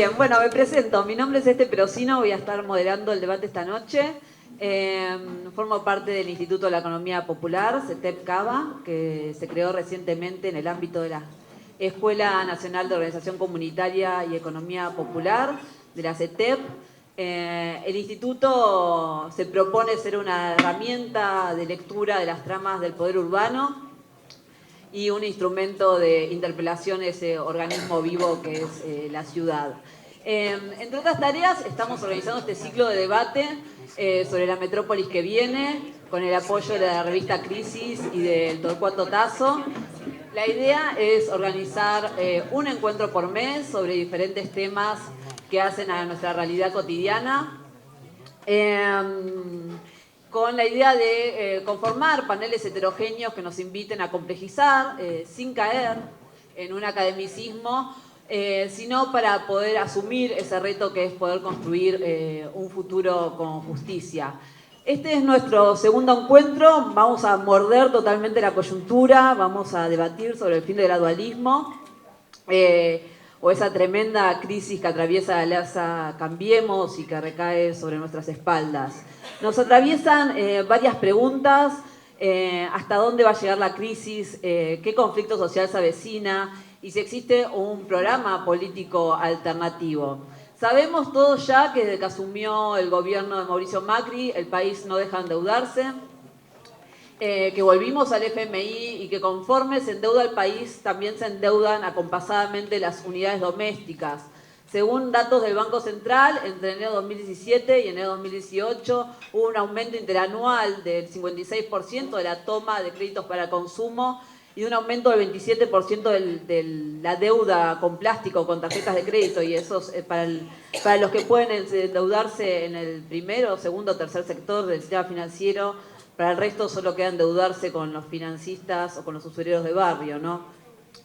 Bien, bueno, me presento. Mi nombre es Perosino, voy a estar moderando el debate esta noche. Formo parte del Instituto de la Economía Popular, CETEP-CABA, que se creó recientemente en el ámbito de la Escuela Nacional de Organización Comunitaria y Economía Popular, de la CETEP. El instituto se propone ser una herramienta de lectura de las tramas del poder urbano y un instrumento de interpelación de ese organismo vivo que es la ciudad. Entre otras tareas, estamos organizando este ciclo de debate sobre la metrópolis que viene, con el apoyo de la revista Crisis y del Torcuato Tasso. La idea es organizar un encuentro por mes sobre diferentes temas que hacen a nuestra realidad cotidiana, con la idea de conformar paneles heterogéneos que nos inviten a complejizar, sin caer en un academicismo, sino para poder asumir ese reto que es poder construir un futuro con justicia. Este es nuestro segundo encuentro, vamos a morder totalmente la coyuntura, vamos a debatir sobre el fin del gradualismo, o esa tremenda crisis que atraviesa la alianza Cambiemos y que recae sobre nuestras espaldas. Nos atraviesan varias preguntas: ¿hasta dónde va a llegar la crisis? ¿Qué conflicto social se avecina? Y si existe un programa político alternativo. Sabemos todos ya que desde que asumió el gobierno de Mauricio Macri, el país no deja de endeudarse, que volvimos al FMI y que conforme se endeuda el país, también se endeudan acompasadamente las unidades domésticas. Según datos del Banco Central, entre enero de 2017 y enero de 2018 hubo un aumento interanual del 56% de la toma de créditos para consumo y un aumento del 27% de la deuda con plástico, con tarjetas de crédito, y eso es para los que pueden endeudarse en el primero, segundo, tercer sector del sistema financiero. Para el resto solo queda endeudarse con los financistas o con los usureros de barrio, ¿no?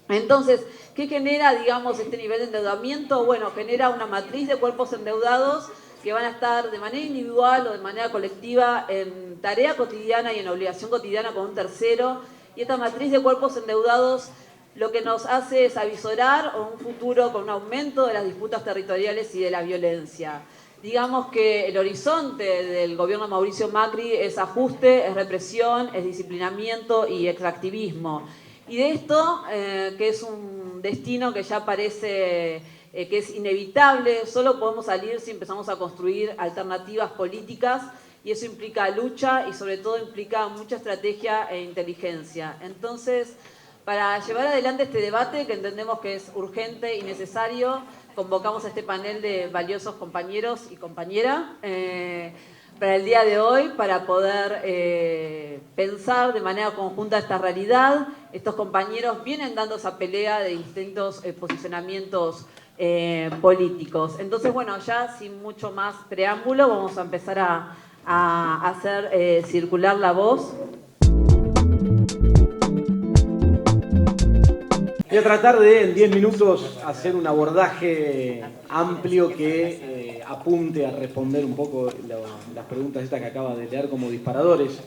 Entonces, ¿qué genera, digamos, este nivel de endeudamiento? Bueno, genera una matriz de cuerpos endeudados que van a estar de manera individual o de manera colectiva en tarea cotidiana y en obligación cotidiana con un tercero. Y esta matriz de cuerpos endeudados lo que nos hace es avisorar un futuro con un aumento de las disputas territoriales y de la violencia. Digamos que el horizonte del gobierno de Mauricio Macri es ajuste, es represión, es disciplinamiento y extractivismo. Y de esto, que es un destino que ya parece que es inevitable, solo podemos salir si empezamos a construir alternativas políticas, y eso implica lucha y sobre todo implica mucha estrategia e inteligencia. Entonces, para llevar adelante este debate, que entendemos que es urgente y necesario, convocamos a este panel de valiosos compañeros y compañeras para el día de hoy, para poder pensar de manera conjunta esta realidad. Estos compañeros vienen dando esa pelea de distintos posicionamientos políticos. Entonces, bueno, ya sin mucho más preámbulo, vamos a empezar a hacer circular la voz. Voy a tratar de, en 10 minutos, hacer un abordaje amplio que apunte a responder un poco las preguntas estas que acaba de leer como disparadores.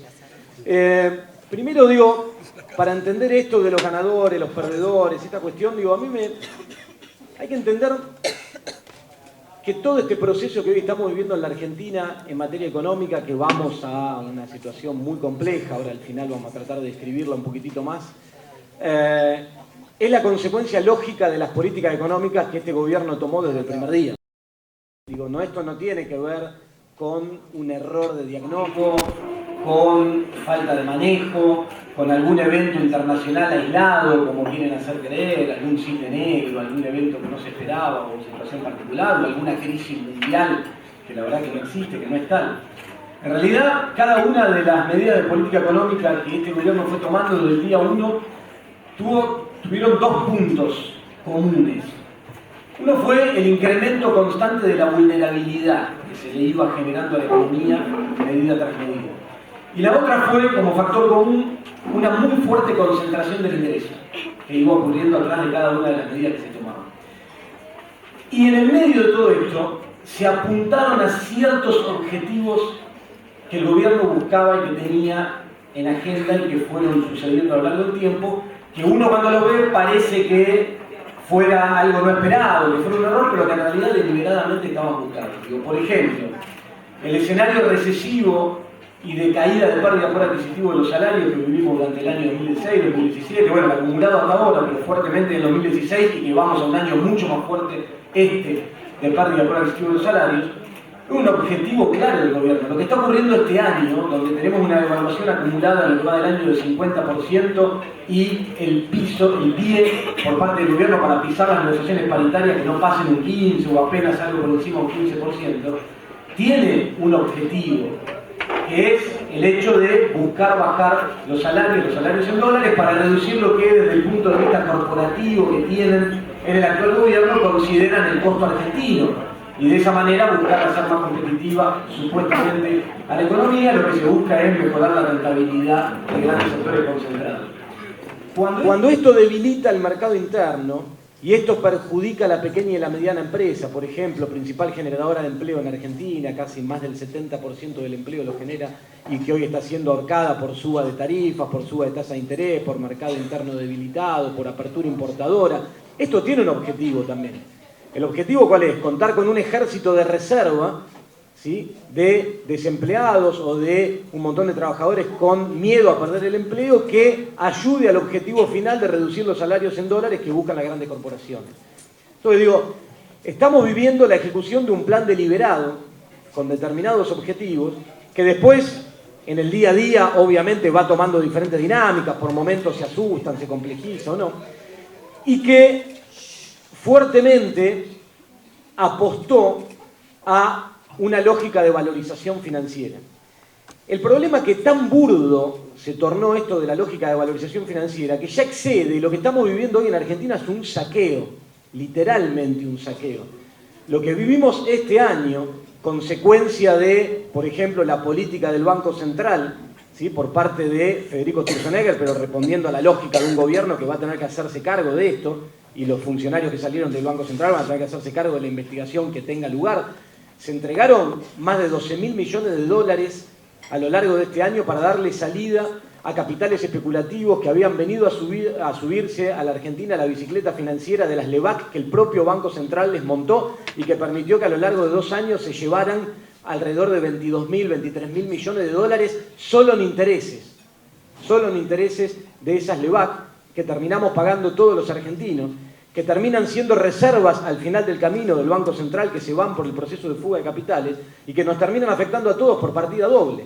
Primero, digo, para entender esto de los ganadores, los perdedores, esta cuestión, digo, hay que entender que todo este proceso que hoy estamos viviendo en la Argentina en materia económica, que vamos a una situación muy compleja, ahora al final vamos a tratar de describirla un poquitito más, es la consecuencia lógica de las políticas económicas que este gobierno tomó desde el primer día. Digo, esto no tiene que ver con un error de diagnóstico, con falta de manejo, con algún evento internacional aislado, como quieren hacer creer, algún cisne negro, algún evento que no se esperaba, o situación particular, o alguna crisis mundial, que la verdad que no existe, que no es tal. En realidad, cada una de las medidas de política económica que este gobierno fue tomando desde el día 1 tuvieron dos puntos comunes. Uno fue el incremento constante de la vulnerabilidad que se le iba generando a la economía medida tras medida. Y la otra fue, como factor común, una muy fuerte concentración del ingreso que iba ocurriendo atrás de cada una de las medidas que se tomaban. Y en el medio de todo esto, se apuntaron a ciertos objetivos que el gobierno buscaba y que tenía en agenda y que fueron sucediendo a lo largo del tiempo, que uno cuando lo ve parece que fuera algo no esperado, que fuera un error, pero que en realidad deliberadamente estaban buscando. Digo, por ejemplo, el escenario recesivo y de caída del poder adquisitivo de los salarios que vivimos durante el año 2016, 2017, bueno, acumulado hasta ahora, pero fuertemente en 2016, y que vamos a un año mucho más fuerte de pérdida del poder adquisitivo de los salarios, es un objetivo claro del gobierno. Lo que está ocurriendo este año, donde tenemos una devaluación acumulada en lo que va del año del 50% y el pie por parte del gobierno para pisar las negociaciones paritarias que no pasen un 15 o apenas algo por encima de un 15%, tiene un objetivo, que es el hecho de buscar bajar los salarios en dólares, para reducir lo que desde el punto de vista corporativo que tienen en el actual gobierno consideran el costo argentino. Y de esa manera buscar hacer más competitiva supuestamente a la economía. Lo que se busca es mejorar la rentabilidad de grandes sectores concentrados. Cuando esto debilita el mercado interno y esto perjudica a la pequeña y la mediana empresa, por ejemplo, principal generadora de empleo en Argentina, casi más del 70% del empleo lo genera y que hoy está siendo ahorcada por suba de tarifas, por suba de tasa de interés, por mercado interno debilitado, por apertura importadora, esto tiene un objetivo también. ¿El objetivo cuál es? Contar con un ejército de reserva, ¿sí?, de desempleados o de un montón de trabajadores con miedo a perder el empleo, que ayude al objetivo final de reducir los salarios en dólares que buscan las grandes corporaciones. Entonces digo, estamos viviendo la ejecución de un plan deliberado con determinados objetivos que después en el día a día obviamente va tomando diferentes dinámicas, por momentos se asustan, se complejiza o no, y que fuertemente apostó a una lógica de valorización financiera. El problema es que tan burdo se tornó esto de la lógica de valorización financiera que ya excede, lo que estamos viviendo hoy en Argentina es un saqueo, literalmente un saqueo. Lo que vivimos este año, consecuencia de, por ejemplo, la política del Banco Central, ¿sí?, por parte de Federico Sturzenegger, pero respondiendo a la lógica de un gobierno que va a tener que hacerse cargo de esto, y los funcionarios que salieron del Banco Central van a tener que hacerse cargo de la investigación que tenga lugar. Se entregaron más de 12.000 millones de dólares a lo largo de este año para darle salida a capitales especulativos que habían venido a subirse a la Argentina a la bicicleta financiera de las LEVAC que el propio Banco Central les montó y que permitió que a lo largo de 2 años se llevaran alrededor de 22.000, 23.000 millones de dólares solo en intereses de esas LEVAC que terminamos pagando todos los argentinos, que terminan siendo reservas al final del camino del Banco Central que se van por el proceso de fuga de capitales y que nos terminan afectando a todos por partida doble.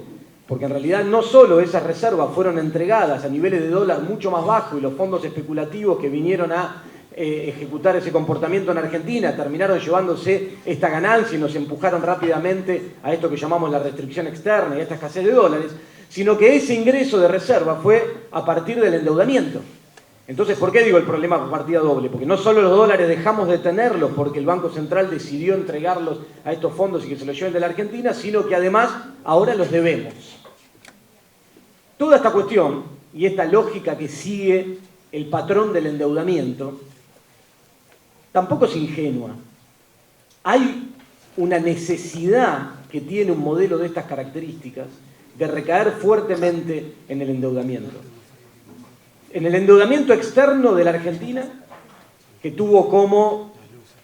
Porque en realidad no solo esas reservas fueron entregadas a niveles de dólar mucho más bajos y los fondos especulativos que vinieron a ejecutar ese comportamiento en Argentina terminaron llevándose esta ganancia y nos empujaron rápidamente a esto que llamamos la restricción externa y a esta escasez de dólares, sino que ese ingreso de reserva fue a partir del endeudamiento. Entonces, ¿por qué digo el problema por partida doble? Porque no solo los dólares dejamos de tenerlos porque el Banco Central decidió entregarlos a estos fondos y que se los lleven de la Argentina, sino que además ahora los debemos. Toda esta cuestión y esta lógica que sigue el patrón del endeudamiento tampoco es ingenua. Hay una necesidad que tiene un modelo de estas características de recaer fuertemente en el endeudamiento. En el endeudamiento externo de la Argentina, que tuvo como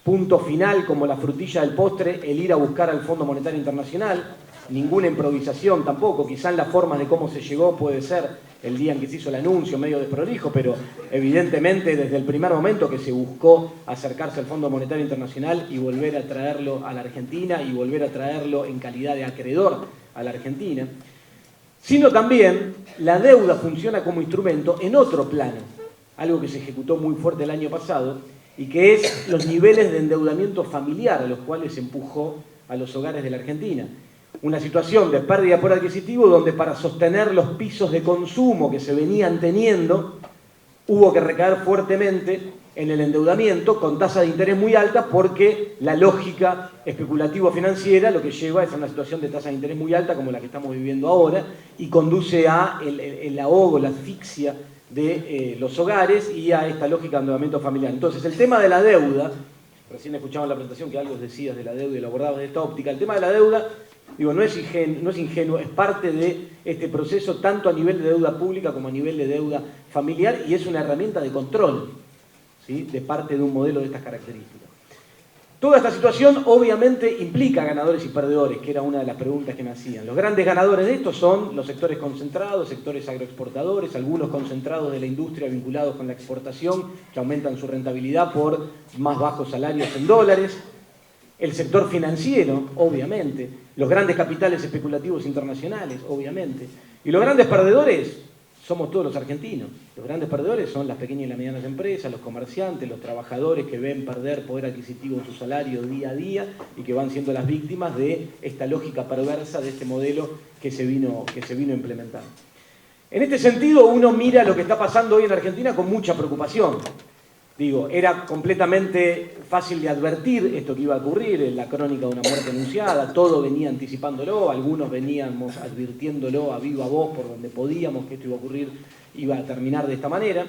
punto final, como la frutilla del postre, el ir a buscar al Fondo Monetario Internacional, ninguna improvisación tampoco, quizá en las formas de cómo se llegó puede ser el día en que se hizo el anuncio, medio desprolijo, pero evidentemente desde el primer momento que se buscó acercarse al Fondo Monetario Internacional y volver a traerlo a la Argentina y volver a traerlo en calidad de acreedor a la Argentina, sino también la deuda funciona como instrumento en otro plano, algo que se ejecutó muy fuerte el año pasado y que es los niveles de endeudamiento familiar a los cuales se empujó a los hogares de la Argentina. Una situación de pérdida por adquisitivo donde para sostener los pisos de consumo que se venían teniendo hubo que recaer fuertemente en el endeudamiento con tasa de interés muy alta porque la lógica especulativo-financiera lo que lleva es a una situación de tasa de interés muy alta como la que estamos viviendo ahora y conduce a el ahogo, la asfixia de los hogares y a esta lógica de endeudamiento familiar. Entonces el tema de la deuda, recién escuchamos en la presentación que algo decías de la deuda y lo abordabas de esta óptica, el tema de la deuda, digo, no es ingenuo, es parte de este proceso tanto a nivel de deuda pública como a nivel de deuda familiar y es una herramienta de control. ¿sí?, de parte de un modelo de estas características. Toda esta situación obviamente implica ganadores y perdedores, que era una de las preguntas que me hacían. Los grandes ganadores de esto son los sectores concentrados, sectores agroexportadores, algunos concentrados de la industria vinculados con la exportación, que aumentan su rentabilidad por más bajos salarios en dólares. El sector financiero, obviamente. Los grandes capitales especulativos internacionales, obviamente. Y los grandes perdedores somos todos los argentinos. Los grandes perdedores son las pequeñas y las medianas empresas, los comerciantes, los trabajadores que ven perder poder adquisitivo en su salario día a día y que van siendo las víctimas de esta lógica perversa de este modelo que se vino implementando. En este sentido, uno mira lo que está pasando hoy en Argentina con mucha preocupación. Digo, era completamente fácil de advertir esto que iba a ocurrir, en la crónica de una muerte anunciada, todo venía anticipándolo, algunos veníamos advirtiéndolo a viva voz por donde podíamos que esto iba a ocurrir, iba a terminar de esta manera.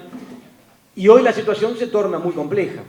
Y hoy la situación se torna muy compleja.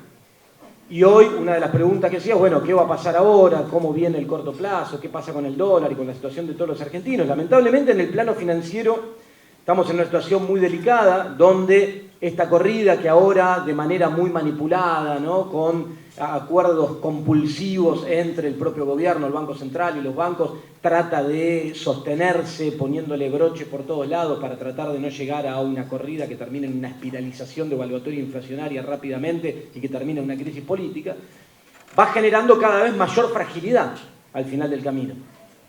Y hoy una de las preguntas que hacía es, bueno, ¿qué va a pasar ahora? ¿Cómo viene el corto plazo? ¿Qué pasa con el dólar y con la situación de todos los argentinos? Lamentablemente en el plano financiero estamos en una situación muy delicada donde esta corrida que ahora de manera muy manipulada, ¿no?, con acuerdos compulsivos entre el propio gobierno, el Banco Central y los bancos, trata de sostenerse poniéndole broche por todos lados para tratar de no llegar a una corrida que termine en una espiralización devaluatoria inflacionaria rápidamente y que termine en una crisis política, va generando cada vez mayor fragilidad al final del camino.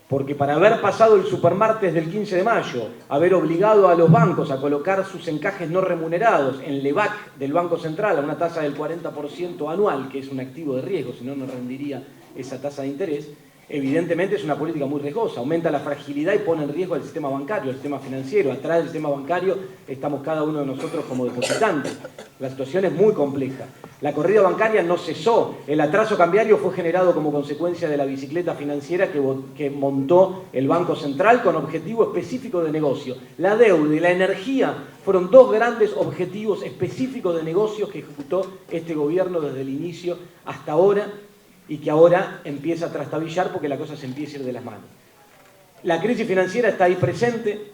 Porque para haber pasado el supermartes del 15 de mayo, haber obligado a los bancos a colocar sus encajes no remunerados en LEVAC del Banco Central a una tasa del 40% anual, que es un activo de riesgo, si no, no rendiría esa tasa de interés, evidentemente es una política muy riesgosa, aumenta la fragilidad y pone en riesgo al sistema bancario, al sistema financiero. Atrás del sistema bancario estamos cada uno de nosotros como depositantes. La situación es muy compleja. La corrida bancaria no cesó. El atraso cambiario fue generado como consecuencia de la bicicleta financiera que montó el Banco Central con objetivo específico de negocio. La deuda y la energía fueron dos grandes objetivos específicos de negocios que ejecutó este gobierno desde el inicio hasta ahora, y que ahora empieza a trastabillar porque la cosa se empieza a ir de las manos. La crisis financiera está ahí presente,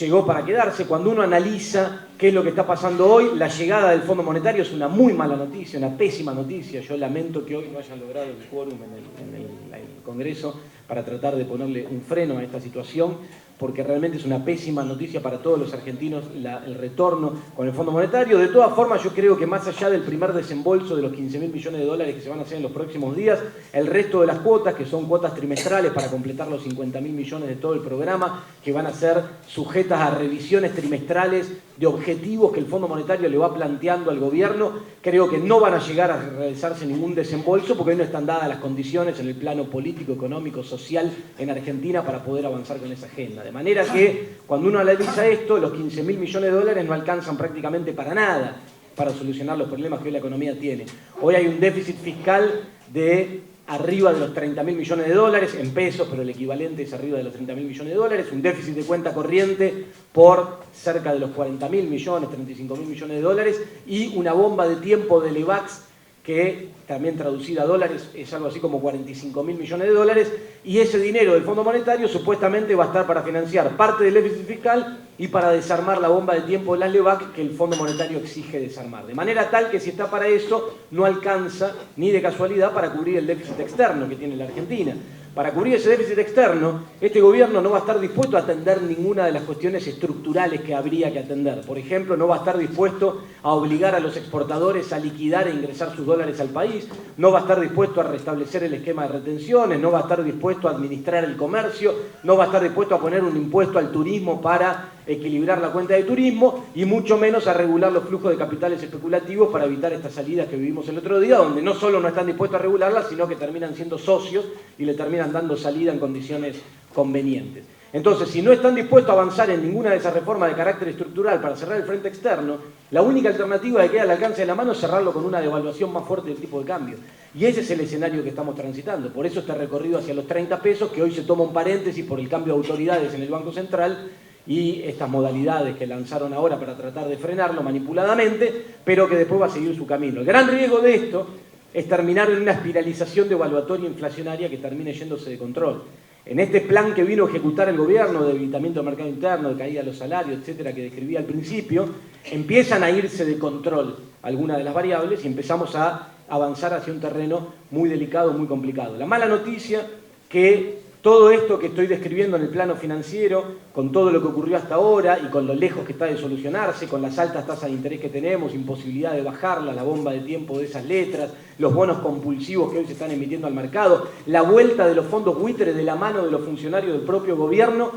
llegó para quedarse. Cuando uno analiza qué es lo que está pasando hoy, la llegada del Fondo Monetario es una muy mala noticia, una pésima noticia. Yo lamento que hoy no hayan logrado el quórum en el Congreso para tratar de ponerle un freno a esta situación, porque realmente es una pésima noticia para todos los argentinos el retorno con el Fondo Monetario. De todas formas, yo creo que más allá del primer desembolso de los 15.000 millones de dólares que se van a hacer en los próximos días, el resto de las cuotas, que son cuotas trimestrales para completar los 50.000 millones de todo el programa, que van a ser sujetas a revisiones trimestrales de objetivos que el Fondo Monetario le va planteando al gobierno, creo que no van a llegar a realizarse ningún desembolso porque hoy no están dadas las condiciones en el plano político, económico, social en Argentina para poder avanzar con esa agenda. De manera que cuando uno analiza esto, los 15.000 millones de dólares no alcanzan prácticamente para nada para solucionar los problemas que hoy la economía tiene. Hoy hay un déficit fiscal de arriba de los 30.000 millones de dólares, en pesos, pero el equivalente es arriba de los 30.000 millones de dólares, un déficit de cuenta corriente por cerca de los 40.000 millones, 35.000 millones de dólares, y una bomba de tiempo de LEVAX que también traducida a dólares es algo así como 45.000 millones de dólares, y ese dinero del Fondo Monetario supuestamente va a estar para financiar parte del déficit fiscal y para desarmar la bomba de tiempo de las LEVAC que el Fondo Monetario exige desarmar. De manera tal que si está para eso, no alcanza ni de casualidad para cubrir el déficit externo que tiene la Argentina. Para cubrir ese déficit externo, este gobierno no va a estar dispuesto a atender ninguna de las cuestiones estructurales que habría que atender. Por ejemplo, no va a estar dispuesto a obligar a los exportadores a liquidar e ingresar sus dólares al país, no va a estar dispuesto a restablecer el esquema de retenciones, no va a estar dispuesto a administrar el comercio, no va a estar dispuesto a poner un impuesto al turismo para equilibrar la cuenta de turismo, y mucho menos a regular los flujos de capitales especulativos para evitar estas salidas que vivimos el otro día, donde no solo no están dispuestos a regularlas, sino que terminan siendo socios y le terminan dando salida en condiciones convenientes. Entonces, si no están dispuestos a avanzar en ninguna de esas reformas de carácter estructural para cerrar el frente externo, la única alternativa que queda al alcance de la mano es cerrarlo con una devaluación más fuerte del tipo de cambio. Y ese es el escenario que estamos transitando. Por eso este recorrido hacia los 30 pesos, que hoy se toma un paréntesis por el cambio de autoridades en el Banco Central y estas modalidades que lanzaron ahora para tratar de frenarlo manipuladamente, pero que después va a seguir su camino. El gran riesgo de esto es terminar en una espiralización devaluatoria inflacionaria que termine yéndose de control. En este plan que vino a ejecutar el gobierno de debilitamiento del mercado interno, de caída de los salarios, etcétera, que describía al principio, empiezan a irse de control algunas de las variables y empezamos a avanzar hacia un terreno muy delicado, muy complicado. La mala noticia que todo esto que estoy describiendo en el plano financiero, con todo lo que ocurrió hasta ahora y con lo lejos que está de solucionarse, con las altas tasas de interés que tenemos, imposibilidad de bajarla, la bomba de tiempo de esas letras, los bonos compulsivos que hoy se están emitiendo al mercado, la vuelta de los fondos buitres de la mano de los funcionarios del propio gobierno,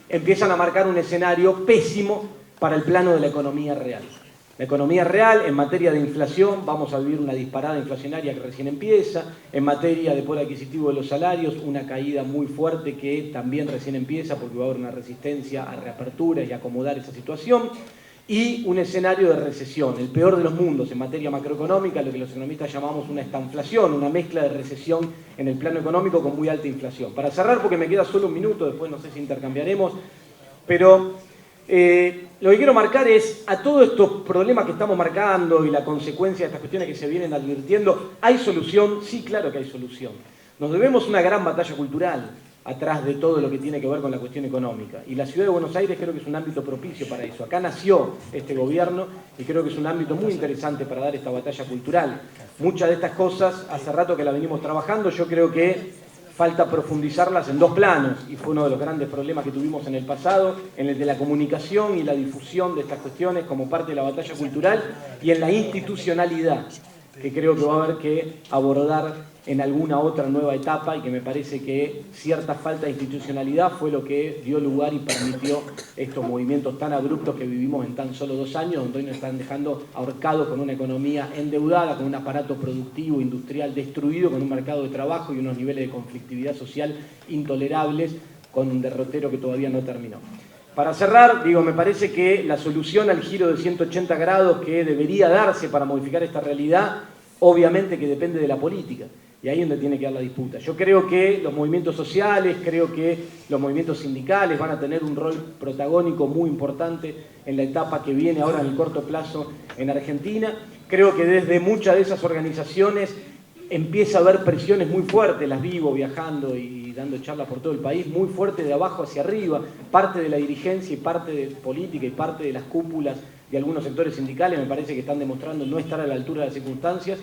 empiezan a marcar un escenario pésimo para el plano de la economía real. La economía real, en materia de inflación, vamos a vivir una disparada inflacionaria que recién empieza. En materia de poder adquisitivo de los salarios, una caída muy fuerte que también recién empieza porque va a haber una resistencia a reapertura y a acomodar esa situación. Y un escenario de recesión, el peor de los mundos en materia macroeconómica, lo que los economistas llamamos una estanflación, una mezcla de recesión en el plano económico con muy alta inflación. Para cerrar, porque me queda solo un minuto, después no sé si intercambiaremos, pero lo que quiero marcar es, a todos estos problemas que estamos marcando y la consecuencia de estas cuestiones que se vienen advirtiendo, ¿hay solución? Sí, claro que hay solución. Nos debemos una gran batalla cultural atrás de todo lo que tiene que ver con la cuestión económica. Y la Ciudad de Buenos Aires creo que es un ámbito propicio para eso. Acá nació este gobierno y creo que es un ámbito muy interesante para dar esta batalla cultural. Muchas de estas cosas, hace rato que las venimos trabajando, yo creo que falta profundizarlas en dos planos, y fue uno de los grandes problemas que tuvimos en el pasado, en el de la comunicación y la difusión de estas cuestiones como parte de la batalla cultural, y en la institucionalidad, que creo que va a haber que abordar en alguna otra nueva etapa, y que me parece que cierta falta de institucionalidad fue lo que dio lugar y permitió estos movimientos tan abruptos que vivimos en tan solo 2 años, donde hoy nos están dejando ahorcados con una economía endeudada, con un aparato productivo, industrial destruido, con un mercado de trabajo y unos niveles de conflictividad social intolerables, con un derrotero que todavía no terminó. Para cerrar, me parece que la solución al giro de 180 grados que debería darse para modificar esta realidad, obviamente que depende de la política. Y ahí es donde tiene que dar la disputa. Yo creo que los movimientos sociales, creo que los movimientos sindicales van a tener un rol protagónico muy importante en la etapa que viene ahora en el corto plazo en Argentina. Creo que desde muchas de esas organizaciones empieza a haber presiones muy fuertes, las vivo viajando y dando charlas por todo el país, muy fuertes de abajo hacia arriba, parte de la dirigencia y parte de política y parte de las cúpulas de algunos sectores sindicales me parece que están demostrando no estar a la altura de las circunstancias,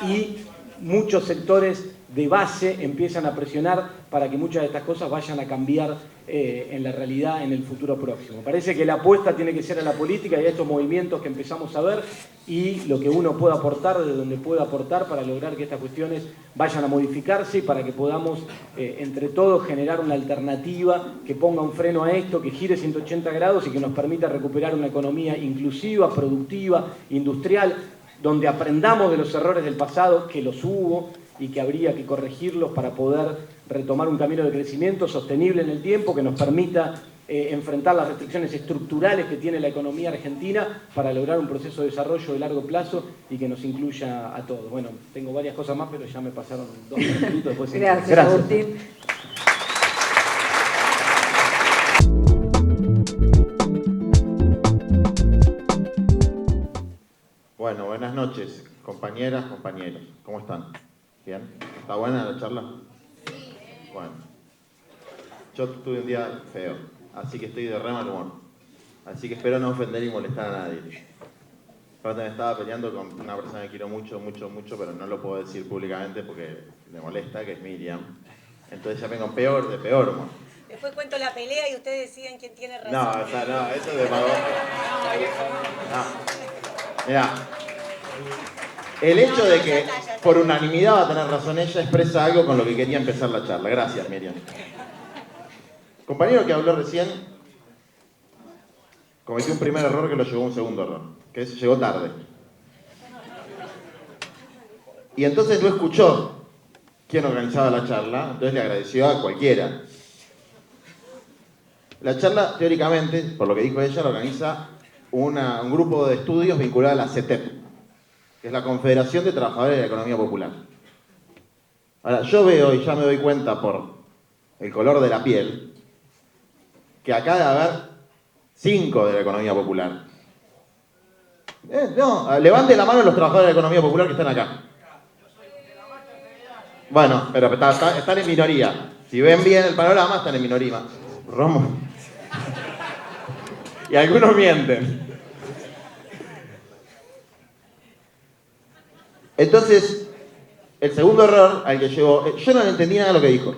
y muchos sectores de base empiezan a presionar para que muchas de estas cosas vayan a cambiar en la realidad en el futuro próximo. Parece que la apuesta tiene que ser a la política y a estos movimientos que empezamos a ver, y lo que uno pueda aportar, de donde pueda aportar para lograr que estas cuestiones vayan a modificarse y para que podamos entre todos generar una alternativa que ponga un freno a esto, que gire 180 grados y que nos permita recuperar una economía inclusiva, productiva, industrial, donde aprendamos de los errores del pasado, que los hubo y que habría que corregirlos para poder retomar un camino de crecimiento sostenible en el tiempo que nos permita enfrentar las restricciones estructurales que tiene la economía argentina para lograr un proceso de desarrollo de largo plazo y que nos incluya a todos. Bueno, tengo varias cosas más, pero ya me pasaron 2 minutos. Después Gracias, Agustín. Bueno, buenas noches, compañeras, compañeros. ¿Cómo están? ¿Bien? ¿Está buena la charla? Bueno, yo tuve un día feo, así que estoy de re mal humor. Así que espero no ofender y molestar a nadie. Aparte me estaba peleando con una persona que quiero mucho, mucho, mucho, pero no lo puedo decir públicamente porque me molesta, que es Miriam. Entonces ya vengo peor de peor humor. Después cuento la pelea y ustedes deciden quién tiene razón. No, o sea, no, eso es de mago. No. Mirá, el hecho de que por unanimidad va a tener razón ella expresa algo con lo que quería empezar la charla. Gracias, Miriam. Compañero que habló recién cometió un primer error que lo llevó a un segundo error, que es llegó tarde. Y entonces no escuchó quién organizaba la charla, entonces le agradeció a cualquiera. La charla, teóricamente, por lo que dijo ella, la organiza un grupo de estudios vinculado a la CETEP, que es la Confederación de Trabajadores de la Economía Popular. Ahora, yo veo y ya me doy cuenta por el color de la piel, que acá debe haber 5 de la economía popular. No, levante la mano los trabajadores de la economía popular que están acá. Bueno, pero están en minoría. Si ven bien el panorama, están en minoría. Romo. Y algunos mienten. Entonces, el segundo error al que llegó, yo no le entendí nada de lo que dijo.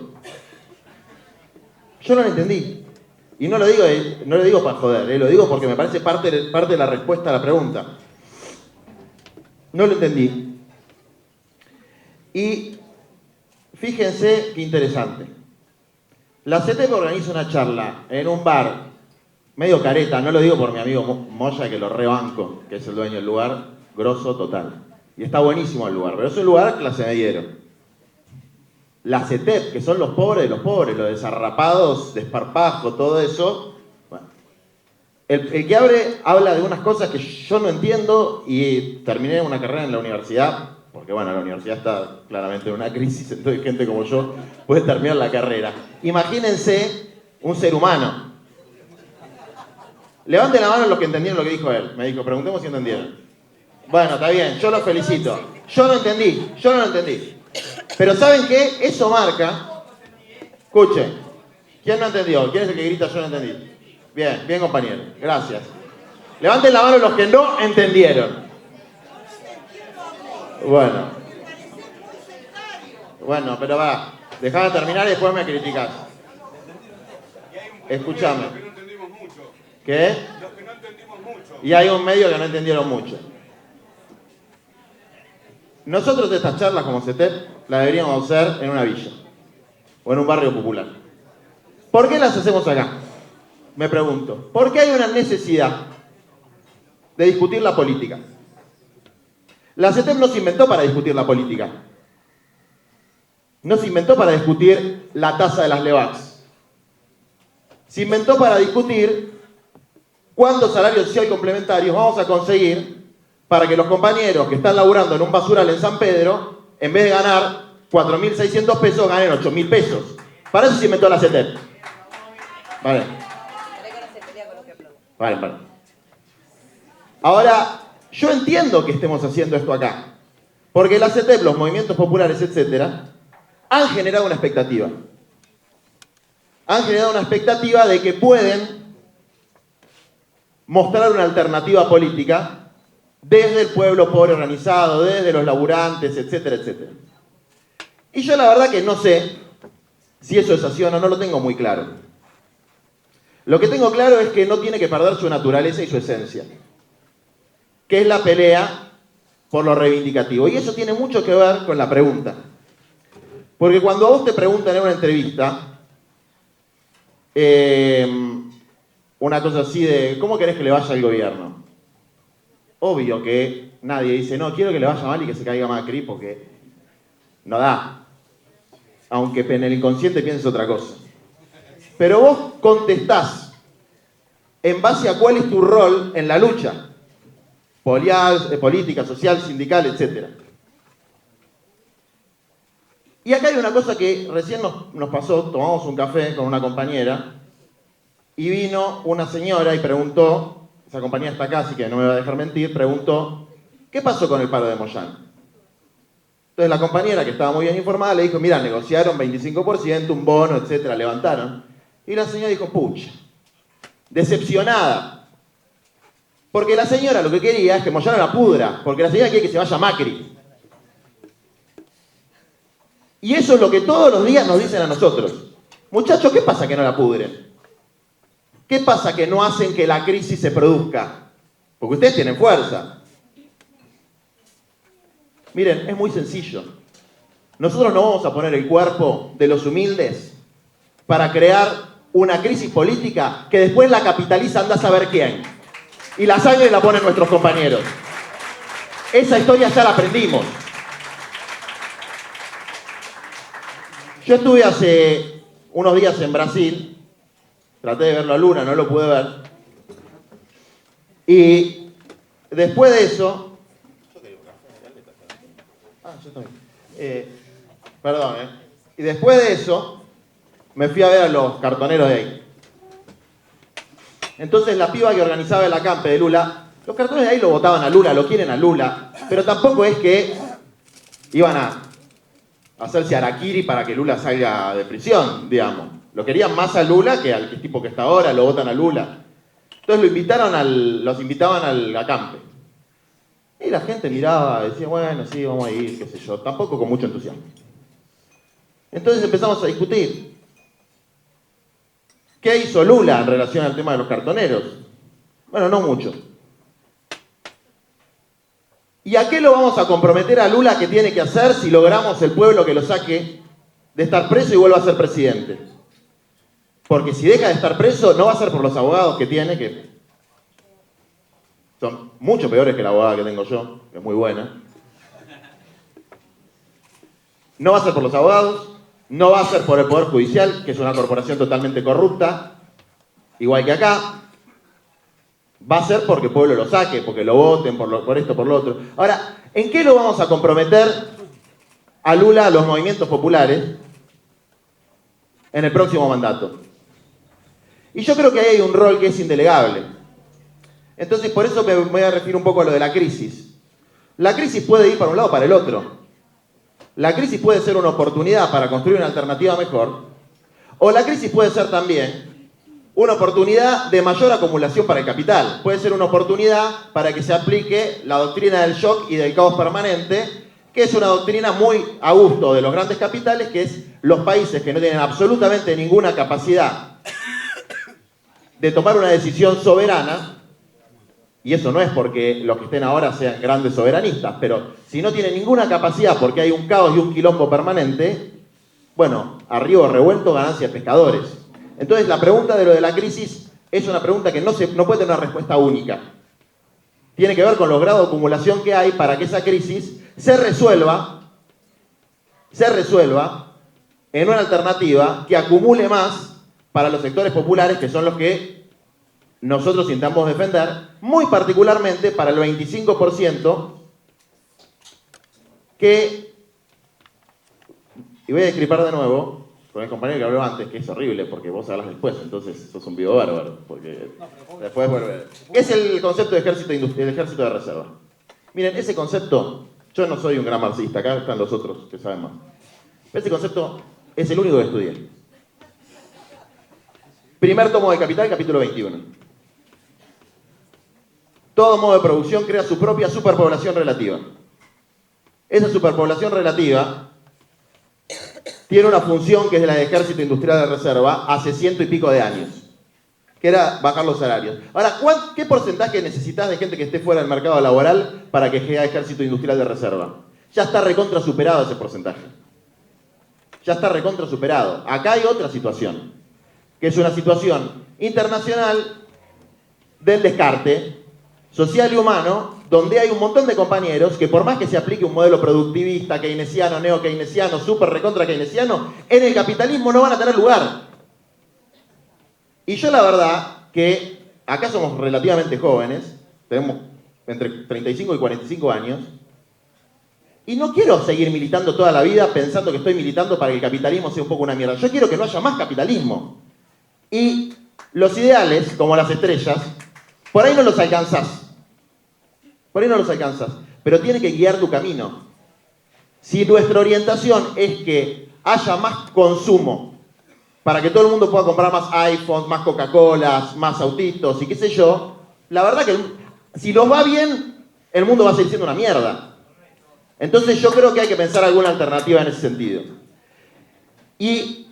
Yo no lo entendí. Y no lo digo para joder, lo digo porque me parece parte de la respuesta a la pregunta. No lo entendí. Y fíjense qué interesante. La CETEP organiza una charla en un bar medio careta, no lo digo por mi amigo Moya, que lo rebanco, que es el dueño del lugar, grosso total. Y está buenísimo el lugar, pero es un lugar clase mediero. La CETEP, que son los pobres, los desarrapados, desparpajo, todo eso. Bueno, el que habla de unas cosas que yo no entiendo y terminé una carrera en la universidad, porque bueno, la universidad está claramente en una crisis, entonces gente como yo puede terminar la carrera. Imagínense un ser humano. Levanten la mano los que entendieron lo que dijo él. Me dijo, preguntemos si entendieron. Bueno, está bien, yo los felicito. Yo no lo entendí. Pero ¿saben qué? Eso marca... Escuchen, ¿quién no entendió? ¿Quién es el que grita yo no entendí? Bien, bien compañero, gracias. Levanten la mano los que no entendieron. Bueno, pero va, dejame terminar y después me criticás. Escuchame. ¿Qué? Los que no entendimos mucho. Y hay un medio que no entendieron mucho. Nosotros estas charlas como CETEP las deberíamos hacer en una villa o en un barrio popular. ¿Por qué las hacemos acá? Me pregunto. ¿Por qué hay una necesidad de discutir la política? La CETEP no se inventó para discutir la política. No se inventó para discutir la tasa de las LEVAX. Se inventó para discutir cuántos salarios social complementarios vamos a conseguir para que los compañeros que están laburando en un basural en San Pedro, en vez de ganar 4.600 pesos, ganen 8.000 pesos. Para eso se inventó la CETEP. Vale. Vale. Ahora, yo entiendo que estemos haciendo esto acá. Porque la CETEP, los movimientos populares, etcétera, han generado una expectativa. Han generado una expectativa de que pueden mostrar una alternativa política desde el pueblo pobre organizado, desde los laburantes, etcétera, etcétera. Y yo la verdad que no sé si eso es así o no, no lo tengo muy claro. Lo que tengo claro es que no tiene que perder su naturaleza y su esencia, que es la pelea por lo reivindicativo. Y eso tiene mucho que ver con la pregunta. Porque cuando a vos te preguntan en una entrevista, una cosa así de, ¿cómo querés que le vaya al gobierno? Obvio que nadie dice, no, quiero que le vaya mal y que se caiga Macri, porque no da. Aunque en el inconsciente pienses otra cosa. Pero vos contestás en base a cuál es tu rol en la lucha. Política, social, sindical, etc. Y acá hay una cosa que recién nos pasó, tomamos un café con una compañera y vino una señora y preguntó, esa compañía está acá, así que no me va a dejar mentir, preguntó, ¿qué pasó con el paro de Moyano? Entonces la compañera, que estaba muy bien informada, le dijo, mira, negociaron 25%, un bono, etcétera, levantaron. Y la señora dijo, pucha, decepcionada. Porque la señora lo que quería es que Moyano la pudra, porque la señora quiere que se vaya Macri. Y eso es lo que todos los días nos dicen a nosotros. Muchachos, ¿qué pasa que no la pudren? ¿Qué pasa que no hacen que la crisis se produzca? Porque ustedes tienen fuerza. Miren, es muy sencillo. Nosotros no vamos a poner el cuerpo de los humildes para crear una crisis política que después la capitaliza anda a saber quién. Y la sangre la ponen nuestros compañeros. Esa historia ya la aprendimos. Yo estuve hace unos días en Brasil. Traté de ver la luna, no lo pude ver. Y después de eso... Perdón, Y después de eso, me fui a ver a los cartoneros de ahí. Entonces la piba que organizaba el acampe de Lula, los cartoneros de ahí lo votaban a Lula, lo quieren a Lula, pero tampoco es que iban a hacerse harakiri para que Lula salga de prisión, digamos. Lo querían más a Lula que al tipo que está ahora, lo votan a Lula. Entonces los invitaban al acampe. Y la gente miraba, decía, bueno, sí, vamos a ir, qué sé yo, tampoco con mucho entusiasmo. Entonces empezamos a discutir. ¿Qué hizo Lula en relación al tema de los cartoneros? Bueno, no mucho. ¿Y a qué lo vamos a comprometer a Lula que tiene que hacer si logramos el pueblo que lo saque de estar preso y vuelva a ser presidente? Porque si deja de estar preso, no va a ser por los abogados que tiene, que son mucho peores que la abogada que tengo yo, que es muy buena. No va a ser por los abogados, no va a ser por el Poder Judicial, que es una corporación totalmente corrupta, igual que acá. Va a ser porque el pueblo lo saque, porque lo voten, por esto, por lo otro. Ahora, ¿en qué lo vamos a comprometer a Lula, a los movimientos populares, en el próximo mandato? Y yo creo que ahí hay un rol que es indelegable. Entonces, por eso me voy a referir un poco a lo de la crisis. La crisis puede ir para un lado o para el otro. La crisis puede ser una oportunidad para construir una alternativa mejor, o la crisis puede ser también una oportunidad de mayor acumulación para el capital. Puede ser una oportunidad para que se aplique la doctrina del shock y del caos permanente, que es una doctrina muy a gusto de los grandes capitales, que es los países que no tienen absolutamente ninguna capacidad de tomar una decisión soberana. Y eso no es porque los que estén ahora sean grandes soberanistas, pero si no tienen ninguna capacidad porque hay un caos y un quilombo permanente, bueno, a río revuelto, ganancia de pescadores. Entonces la pregunta de lo de la crisis es una pregunta que no puede tener una respuesta única. Tiene que ver con los grados de acumulación que hay para que esa crisis se resuelva en una alternativa que acumule más para los sectores populares, que son los que nosotros intentamos defender, muy particularmente para el 25% que, y voy a discrepar de nuevo con el compañero que habló antes, que es horrible porque vos hablas después, entonces sos un vivo bárbaro, porque después vuelve. Es el concepto de ejército de reserva. Miren, ese concepto, yo no soy un gran marxista, acá están los otros que saben más. Pero ese concepto es el único que estudié. Primer tomo de Capital, capítulo 21. Todo modo de producción crea su propia superpoblación relativa. Esa superpoblación relativa tiene una función que es de la del ejército industrial de reserva hace 100 y pico de años, que era bajar los salarios. Ahora, ¿qué porcentaje necesitas de gente que esté fuera del mercado laboral para que sea ejército industrial de reserva? Ya está recontra superado ese porcentaje. Ya está recontra superado. Acá hay otra situación, que es una situación internacional del descarte social y humano, donde hay un montón de compañeros que por más que se aplique un modelo productivista, keynesiano, neo-keynesiano, súper recontra keynesiano, en el capitalismo no van a tener lugar. Y yo la verdad que acá somos relativamente jóvenes, tenemos entre 35 y 45 años, y no quiero seguir militando toda la vida pensando que estoy militando para que el capitalismo sea un poco una mierda. Yo quiero que no haya más capitalismo. Y los ideales, como las estrellas, por ahí no los alcanzás. Por ahí no los alcanzas, pero tiene que guiar tu camino. Si nuestra orientación es que haya más consumo para que todo el mundo pueda comprar más iPhones, más Coca-Colas, más autitos y qué sé yo, la verdad que si nos va bien, el mundo va a seguir siendo una mierda. Entonces yo creo que hay que pensar alguna alternativa en ese sentido. Y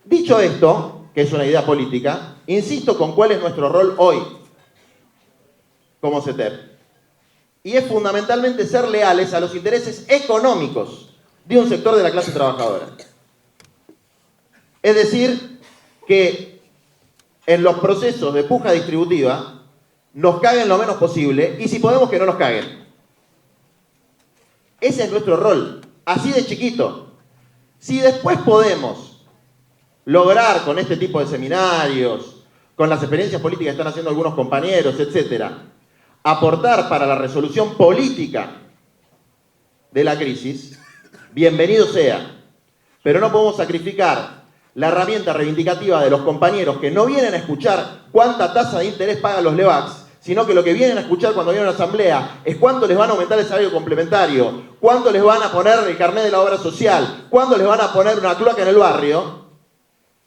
dicho esto, que es una idea política, insisto con cuál es nuestro rol hoy como CETEP. Y es fundamentalmente ser leales a los intereses económicos de un sector de la clase trabajadora. Es decir, que en los procesos de puja distributiva nos caguen lo menos posible y si podemos que no nos caguen. Ese es nuestro rol, así de chiquito. Si después podemos lograr con este tipo de seminarios, con las experiencias políticas que están haciendo algunos compañeros, etcétera, aportar para la resolución política de la crisis, bienvenido sea. Pero no podemos sacrificar la herramienta reivindicativa de los compañeros que no vienen a escuchar cuánta tasa de interés pagan los LEVAX, sino que lo que vienen a escuchar cuando vienen a la asamblea es cuánto les van a aumentar el salario complementario, cuánto les van a poner el carnet de la obra social, cuánto les van a poner una cloaca en el barrio,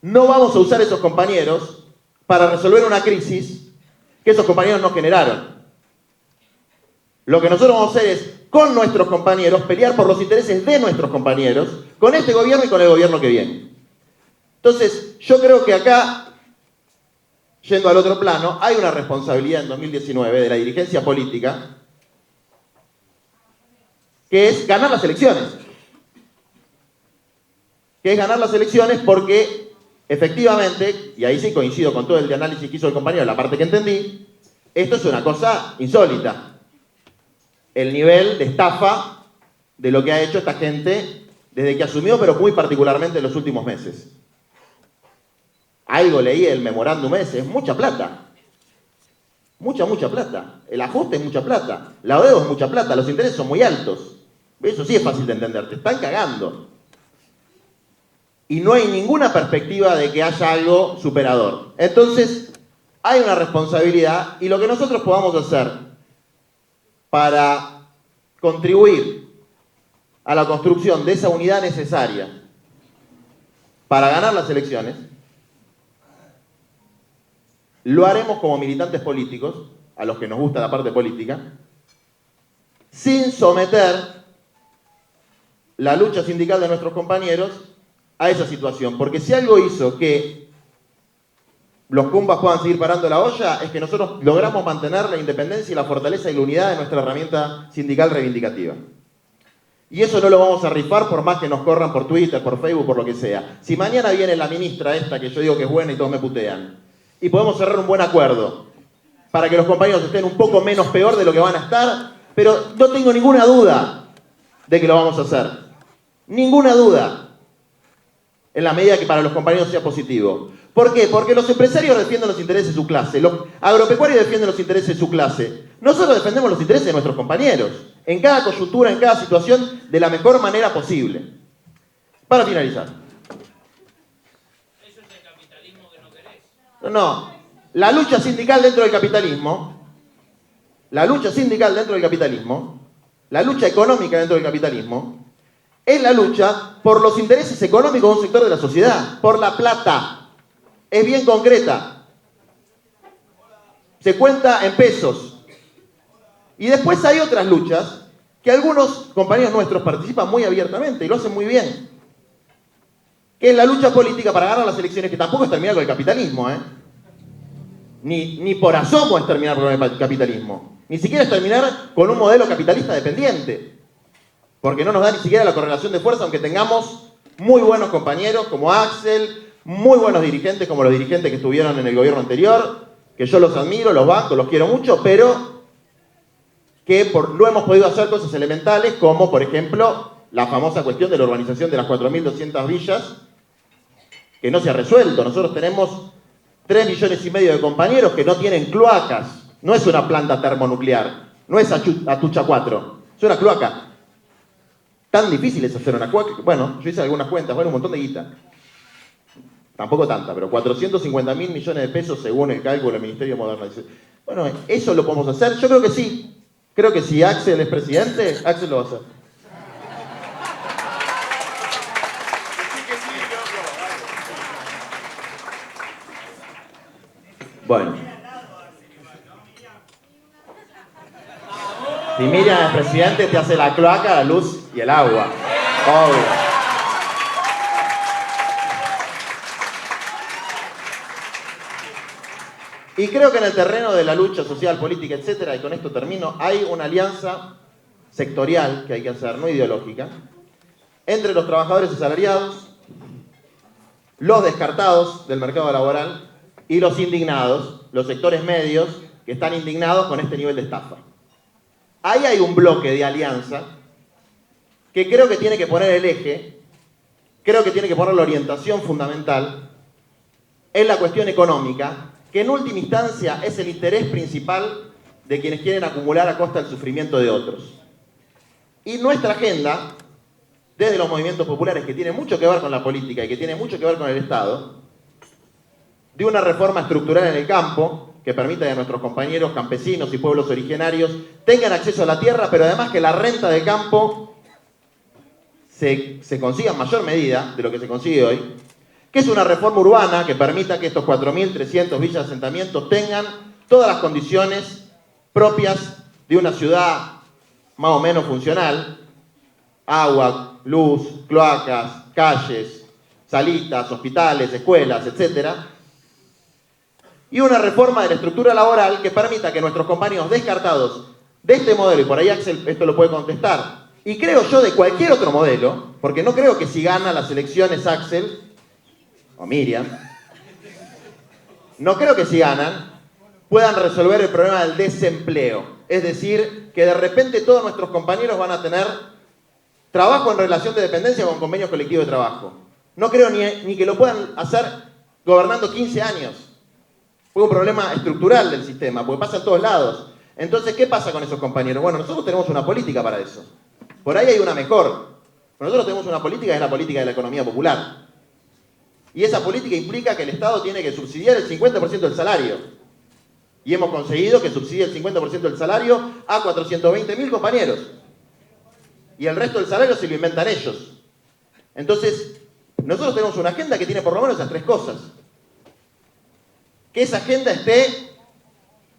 no vamos a usar esos compañeros para resolver una crisis que esos compañeros no generaron. Lo que nosotros vamos a hacer es, con nuestros compañeros, pelear por los intereses de nuestros compañeros, con este gobierno y con el gobierno que viene. Entonces, yo creo que acá, yendo al otro plano, hay una responsabilidad en 2019 de la dirigencia política, que es ganar las elecciones. Que es ganar las elecciones porque, efectivamente, y ahí sí coincido con todo el análisis que hizo el compañero, la parte que entendí, esto es una cosa insólita. El nivel de estafa de lo que ha hecho esta gente desde que asumió, pero muy particularmente en los últimos meses. Algo leí el memorándum ese, es mucha plata. Mucha plata. El ajuste es mucha plata. La deuda es mucha plata. Los intereses son muy altos. Eso sí es fácil de entender. Te están cagando. Y no hay ninguna perspectiva de que haya algo superador. Entonces, hay una responsabilidad y lo que nosotros podamos hacer para contribuir a la construcción de esa unidad necesaria para ganar las elecciones, lo haremos como militantes políticos, a los que nos gusta la parte política, sin someter la lucha sindical de nuestros compañeros a esa situación. Porque si algo hizo que los cumbas puedan seguir parando la olla, es que nosotros logramos mantener la independencia y la fortaleza y la unidad de nuestra herramienta sindical reivindicativa. Y eso no lo vamos a rifar por más que nos corran por Twitter, por Facebook, por lo que sea. Si mañana viene la ministra esta, que yo digo que es buena y todos me putean, y podemos cerrar un buen acuerdo para que los compañeros estén un poco menos peor de lo que van a estar, pero no tengo ninguna duda de que lo vamos a hacer. Ninguna duda. En la medida que para los compañeros sea positivo. ¿Por qué? Porque los empresarios defienden los intereses de su clase, los agropecuarios defienden los intereses de su clase. Nosotros defendemos los intereses de nuestros compañeros, en cada coyuntura, en cada situación, de la mejor manera posible. Para finalizar. ¿Eso es el capitalismo que no querés? No, la lucha sindical dentro del capitalismo, la lucha sindical dentro del capitalismo, la lucha económica dentro del capitalismo, es la lucha por los intereses económicos de un sector de la sociedad, por la plata. Es bien concreta. Se cuenta en pesos. Y después hay otras luchas que algunos compañeros nuestros participan muy abiertamente y lo hacen muy bien. Que es la lucha política para ganar las elecciones, que tampoco es terminar con el capitalismo, Ni por asomo es terminar con el capitalismo. Ni siquiera es terminar con un modelo capitalista dependiente. Porque no nos da ni siquiera la correlación de fuerza, aunque tengamos muy buenos compañeros como Axel, muy buenos dirigentes como los dirigentes que estuvieron en el gobierno anterior, que yo los admiro, los banco, los quiero mucho, pero que no hemos podido hacer cosas elementales como, por ejemplo, la famosa cuestión de la urbanización de las 4.200 villas, que no se ha resuelto. Nosotros tenemos 3,5 millones de compañeros que no tienen cloacas. No es una planta termonuclear, no es Atucha 4, es una cloaca. Tan difícil es hacer una cloaca. Bueno, yo hice algunas cuentas, bueno, un montón de guita. Tampoco tanta, pero 450.000 millones de pesos según el cálculo del Ministerio de Modernización. Bueno, ¿eso lo podemos hacer? Yo creo que sí. Creo que si Axel es presidente, Axel lo va a hacer. Bueno. Si Miriam es presidente, te hace la cloaca, la luz y el agua. Obvio. Y creo que en el terreno de la lucha social, política, etcétera, y con esto termino, hay una alianza sectorial que hay que hacer, no ideológica, entre los trabajadores asalariados, los descartados del mercado laboral y los indignados, los sectores medios que están indignados con este nivel de estafa. Ahí hay un bloque de alianza que creo que tiene que poner el eje, creo que tiene que poner la orientación fundamental en la cuestión económica, que en última instancia es el interés principal de quienes quieren acumular a costa del sufrimiento de otros. Y nuestra agenda, desde los movimientos populares, que tiene mucho que ver con la política y que tiene mucho que ver con el Estado, de una reforma estructural en el campo, que permita que nuestros compañeros campesinos y pueblos originarios tengan acceso a la tierra, pero además que la renta de campo se consiga en mayor medida de lo que se consigue hoy, que es una reforma urbana que permita que estos 4.300 villas de asentamientos tengan todas las condiciones propias de una ciudad más o menos funcional: agua, luz, cloacas, calles, salitas, hospitales, escuelas, etc. Y una reforma de la estructura laboral que permita que nuestros compañeros descartados de este modelo, y por ahí Axel esto lo puede contestar, y creo yo de cualquier otro modelo, porque no creo que si gana las elecciones Axel o Miriam, no creo que si ganan puedan resolver el problema del desempleo. Es decir, que de repente todos nuestros compañeros van a tener trabajo en relación de dependencia con convenios colectivos de trabajo. No creo ni que lo puedan hacer gobernando 15 años. Fue un problema estructural del sistema, porque pasa en todos lados. Entonces, ¿qué pasa con esos compañeros? Bueno, nosotros tenemos una política para eso. Por ahí hay una mejor. Nosotros tenemos una política que es la política de la economía popular. Y esa política implica que el Estado tiene que subsidiar el 50% del salario. Y hemos conseguido que subsidie el 50% del salario a 420.000 compañeros. Y el resto del salario se lo inventan ellos. Entonces, nosotros tenemos una agenda que tiene por lo menos esas tres cosas. Que esa agenda esté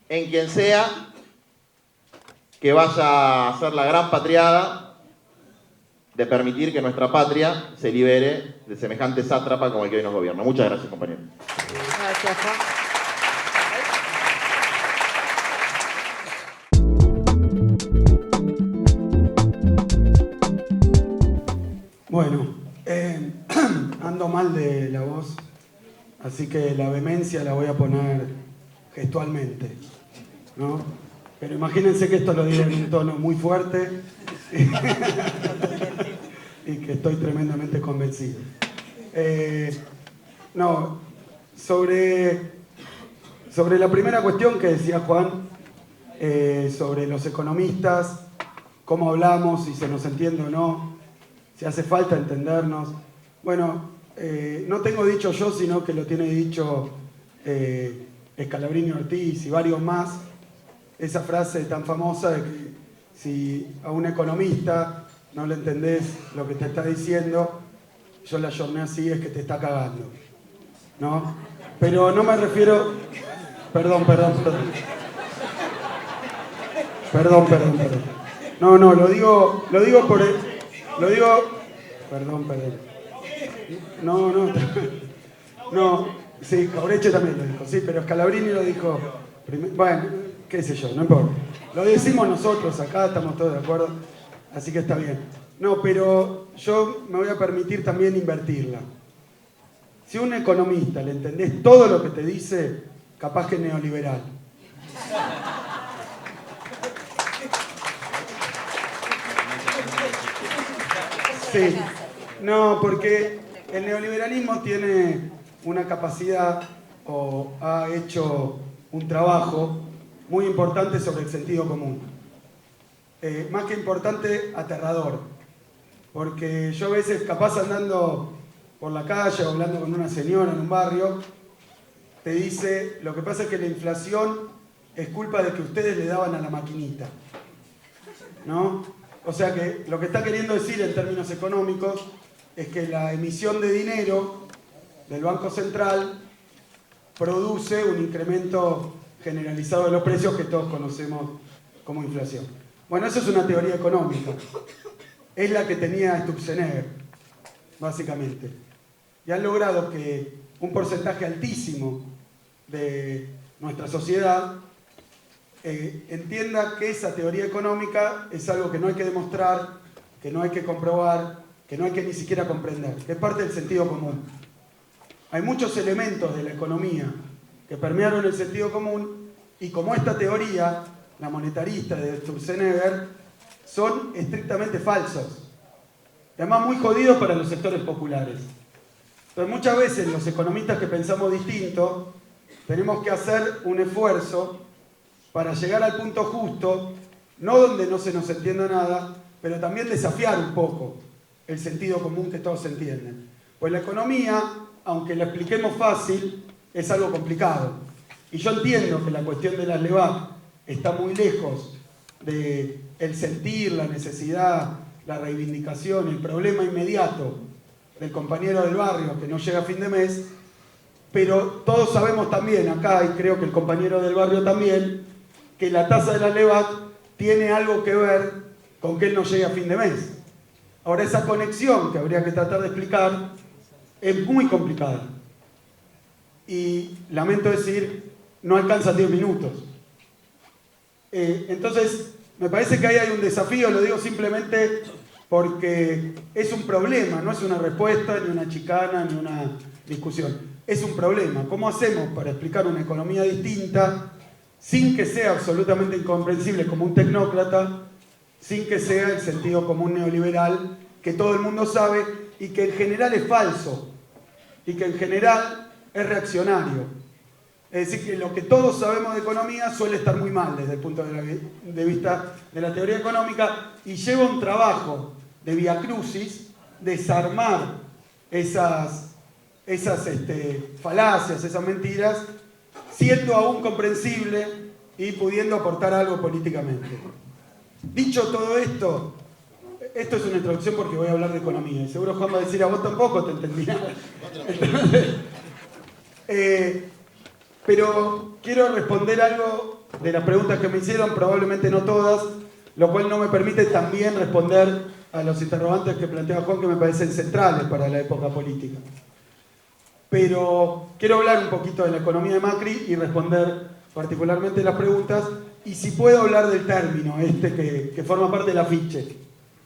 en quien sea que vaya a hacer la gran patriada de permitir que nuestra patria se libere de semejante sátrapa como el que hoy nos gobierna. Muchas gracias, compañero. Gracias, Juan. Bueno, ando mal de la voz, así que la vehemencia la voy a poner gestualmente, ¿no? Pero imagínense que esto lo digo en un tono muy fuerte y que estoy tremendamente convencido. No, sobre la primera cuestión que decía Juan, sobre los economistas, cómo hablamos, si se nos entiende o no, si hace falta entendernos. Bueno, no tengo dicho yo, sino que lo tiene dicho Scalabrini Ortiz y varios más, esa frase tan famosa de que si a un economista no le entendés lo que te está diciendo, yo la jorné así, es que te está cagando, ¿no? Pero no me refiero... Perdón. No, lo digo por... Perdón. No, sí, Caureche también lo dijo, sí, pero Scalabrini lo dijo... Bueno, qué sé yo, no importa. Lo decimos nosotros acá, estamos todos de acuerdo, así que está bien. No, pero yo me voy a permitir también invertirla. Si a un economista le entendés todo lo que te dice, capaz que es neoliberal. Sí, no, porque el neoliberalismo tiene una capacidad o ha hecho un trabajo muy importante sobre el sentido común. Más que importante, aterrador. Porque yo a veces, capaz andando por la calle o hablando con una señora en un barrio, te dice, lo que pasa es que la inflación es culpa de que ustedes le daban a la maquinita, ¿no? O sea que lo que está queriendo decir en términos económicos es que la emisión de dinero del Banco Central produce un incremento generalizado de los precios que todos conocemos como inflación. Bueno, eso es una teoría económica. Es la que tenía Sturzenegger, básicamente. Y han logrado que un porcentaje altísimo de nuestra sociedad entienda que esa teoría económica es algo que no hay que demostrar, que no hay que comprobar, que no hay que ni siquiera comprender, que es parte del sentido común. Hay muchos elementos de la economía que permearon el sentido común y como esta teoría, la monetarista de Sturzenegger, son estrictamente falsos. Además muy jodidos para los sectores populares. Entonces muchas veces los economistas que pensamos distinto tenemos que hacer un esfuerzo para llegar al punto justo, no donde no se nos entienda nada, pero también desafiar un poco el sentido común que todos entienden. Pues la economía, aunque la expliquemos fácil, es algo complicado. Y yo entiendo que la cuestión de las LEVAC está muy lejos de el sentir, la necesidad, la reivindicación, el problema inmediato del compañero del barrio que no llega a fin de mes, pero todos sabemos también acá, y creo que el compañero del barrio también, que la tasa de la LEVAC tiene algo que ver con que él no llegue a fin de mes. Ahora, esa conexión que habría que tratar de explicar es muy complicada. Y lamento decir, no alcanza 10 minutos. Entonces, me parece que ahí hay un desafío, lo digo simplemente porque es un problema, no es una respuesta, ni una chicana, ni una discusión. Es un problema. ¿Cómo hacemos para explicar una economía distinta sin que sea absolutamente incomprensible como un tecnócrata, sin que sea el sentido común neoliberal que todo el mundo sabe y que en general es falso y que en general es reaccionario? Es decir, que lo que todos sabemos de economía suele estar muy mal desde el punto de vista de la teoría económica, y lleva un trabajo de viacrucis desarmar esas falacias, esas mentiras, siendo aún comprensible y pudiendo aportar algo políticamente. Dicho todo esto, esto es una introducción porque voy a hablar de economía, y seguro Juan va a decir, a vos tampoco te entendí nada. Pero quiero responder algo de las preguntas que me hicieron, probablemente no todas, lo cual no me permite también responder a los interrogantes que plantea Juan, que me parecen centrales para la época política. Pero quiero hablar un poquito de la economía de Macri y responder particularmente las preguntas, y si puedo hablar del término que forma parte del afiche,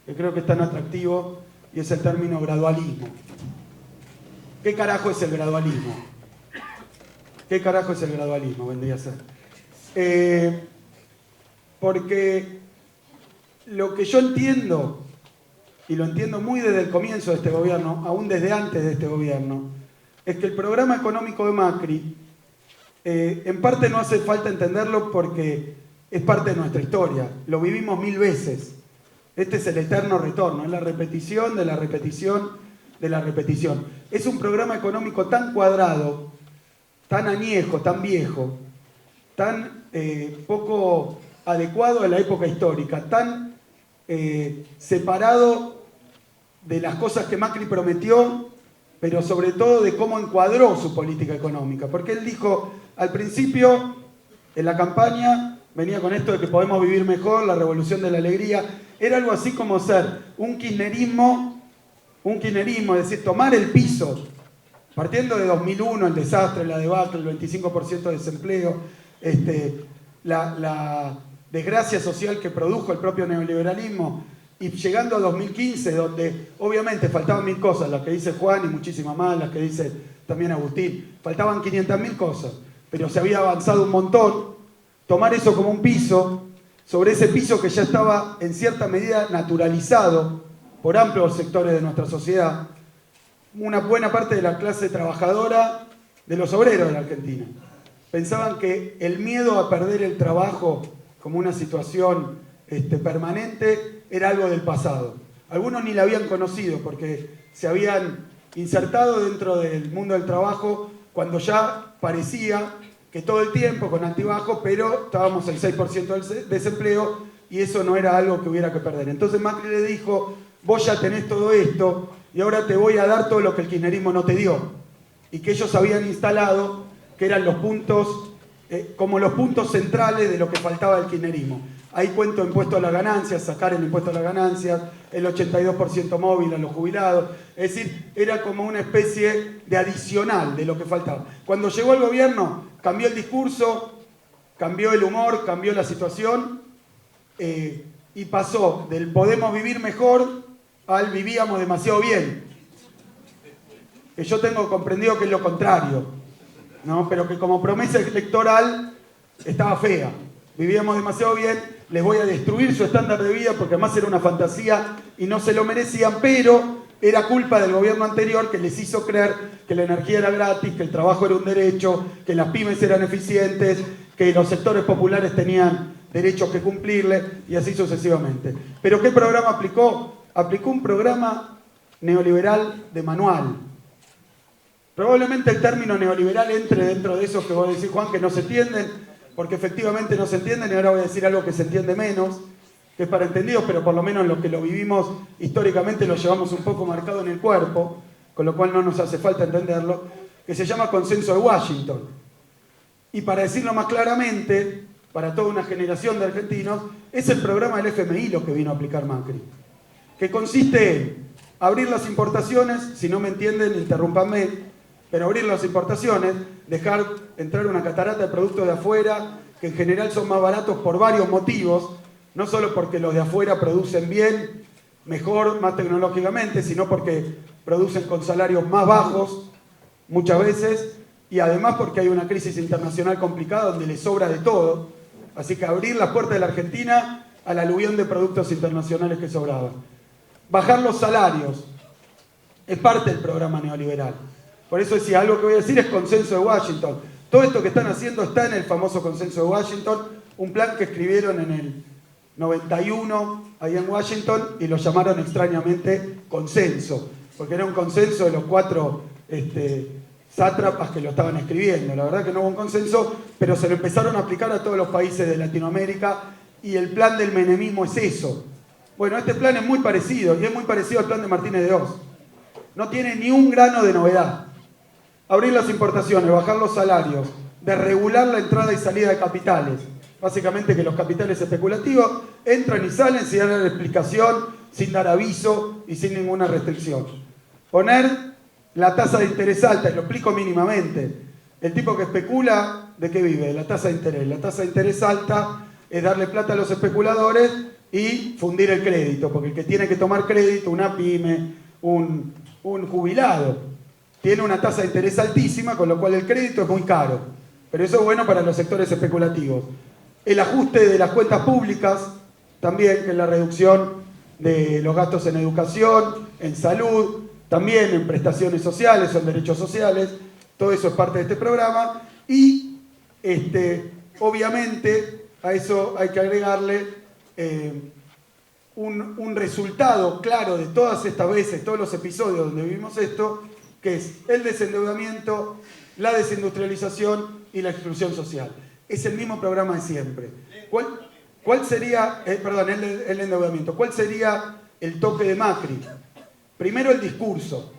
que creo que es tan atractivo, y es el término gradualismo. ¿Qué carajo es el gradualismo? ¿Qué carajo es el gradualismo? Vendría a ser. Porque lo que yo entiendo, y lo entiendo muy desde el comienzo de este gobierno, aún desde antes de este gobierno, es que el programa económico de Macri, en parte no hace falta entenderlo porque es parte de nuestra historia, lo vivimos 1000 veces. Este es el eterno retorno, es la repetición de la repetición de la repetición. Es un programa económico tan cuadrado, tan añejo, tan viejo, tan poco adecuado a la época histórica, tan separado de las cosas que Macri prometió, pero sobre todo de cómo encuadró su política económica. Porque él dijo, al principio, en la campaña, venía con esto de que podemos vivir mejor, la revolución de la alegría. Era algo así como ser un kirchnerismo, es decir, tomar el piso, partiendo de 2001, el desastre, la debacle, el 25% de desempleo, la desgracia social que produjo el propio neoliberalismo, y llegando a 2015, donde obviamente faltaban 1000 cosas, las que dice Juan y muchísimas más, las que dice también Agustín, faltaban 500.000 cosas, pero se había avanzado un montón. Tomar eso como un piso, sobre ese piso que ya estaba en cierta medida naturalizado por amplios sectores de nuestra sociedad, una buena parte de la clase trabajadora, de los obreros de la Argentina, pensaban que el miedo a perder el trabajo como una situación permanente era algo del pasado. Algunos ni la habían conocido porque se habían insertado dentro del mundo del trabajo cuando ya parecía que todo el tiempo con altibajos, pero estábamos el 6% del desempleo y eso no era algo que hubiera que perder. Entonces Macri le dijo, vos ya tenés todo esto y ahora te voy a dar todo lo que el kirchnerismo no te dio y que ellos habían instalado, que eran los puntos, como los puntos centrales de lo que faltaba del kirchnerismo. Ahí cuento impuesto a las ganancias, sacar el impuesto a las ganancias, el 82% móvil a los jubilados. Es decir, era como una especie de adicional de lo que faltaba. Cuando llegó el gobierno, cambió el discurso, cambió el humor, cambió la situación y pasó del podemos vivir mejor al vivíamos demasiado bien. Que yo tengo comprendido que es lo contrario, ¿no? Pero que como promesa electoral estaba fea. Vivíamos demasiado bien, les voy a destruir su estándar de vida porque además era una fantasía y no se lo merecían, pero era culpa del gobierno anterior que les hizo creer que la energía era gratis, que el trabajo era un derecho, que las pymes eran eficientes, que los sectores populares tenían derechos que cumplirle y así sucesivamente. ¿Pero qué programa aplicó? Aplicó un programa neoliberal de manual. Probablemente el término neoliberal entre dentro de esos que vos decís, Juan, que no se entienden, porque efectivamente no se entienden, y ahora voy a decir algo que se entiende menos, que es para entendidos, pero por lo menos los que lo vivimos históricamente lo llevamos un poco marcado en el cuerpo, con lo cual no nos hace falta entenderlo, que se llama Consenso de Washington. Y para decirlo más claramente, para toda una generación de argentinos, es el programa del FMI lo que vino a aplicar Macri, que consiste en abrir las importaciones, si no me entienden, interrúmpanme, pero abrir las importaciones, dejar entrar una catarata de productos de afuera, que en general son más baratos por varios motivos, no solo porque los de afuera producen bien, mejor, más tecnológicamente, sino porque producen con salarios más bajos, muchas veces, y además porque hay una crisis internacional complicada donde les sobra de todo. Así que abrir las puertas de la Argentina al aluvión de productos internacionales que sobraban. Bajar los salarios es parte del programa neoliberal. Por eso decía, algo que voy a decir es Consenso de Washington. Todo esto que están haciendo está en el famoso Consenso de Washington, un plan que escribieron en el 91 ahí en Washington y lo llamaron extrañamente consenso, porque era un consenso de los 4 sátrapas que lo estaban escribiendo. La verdad que no hubo un consenso, pero se lo empezaron a aplicar a todos los países de Latinoamérica y el plan del menemismo es eso. Bueno, este plan es muy parecido y es muy parecido al plan de Martínez de Oz. No tiene ni un grano de novedad. Abrir las importaciones, bajar los salarios, desregular la entrada y salida de capitales. Básicamente que los capitales especulativos entran y salen sin dar explicación, sin dar aviso y sin ninguna restricción. Poner la tasa de interés alta, y lo explico mínimamente. El tipo que especula, ¿de qué vive? De la tasa de interés. La tasa de interés alta es darle plata a los especuladores y fundir el crédito, porque el que tiene que tomar crédito, una pyme, un jubilado, tiene una tasa de interés altísima, con lo cual el crédito es muy caro. Pero eso es bueno para los sectores especulativos. El ajuste de las cuentas públicas, también, que es la reducción de los gastos en educación, en salud, también en prestaciones sociales o en derechos sociales, todo eso es parte de este programa. Y obviamente a eso hay que agregarle un resultado claro de todas estas veces, todos los episodios donde vivimos esto, que es el desendeudamiento, la desindustrialización y la exclusión social. Es el mismo programa de siempre. ¿Cuál sería, el endeudamiento? ¿Cuál sería el toque de Macri? Primero el discurso,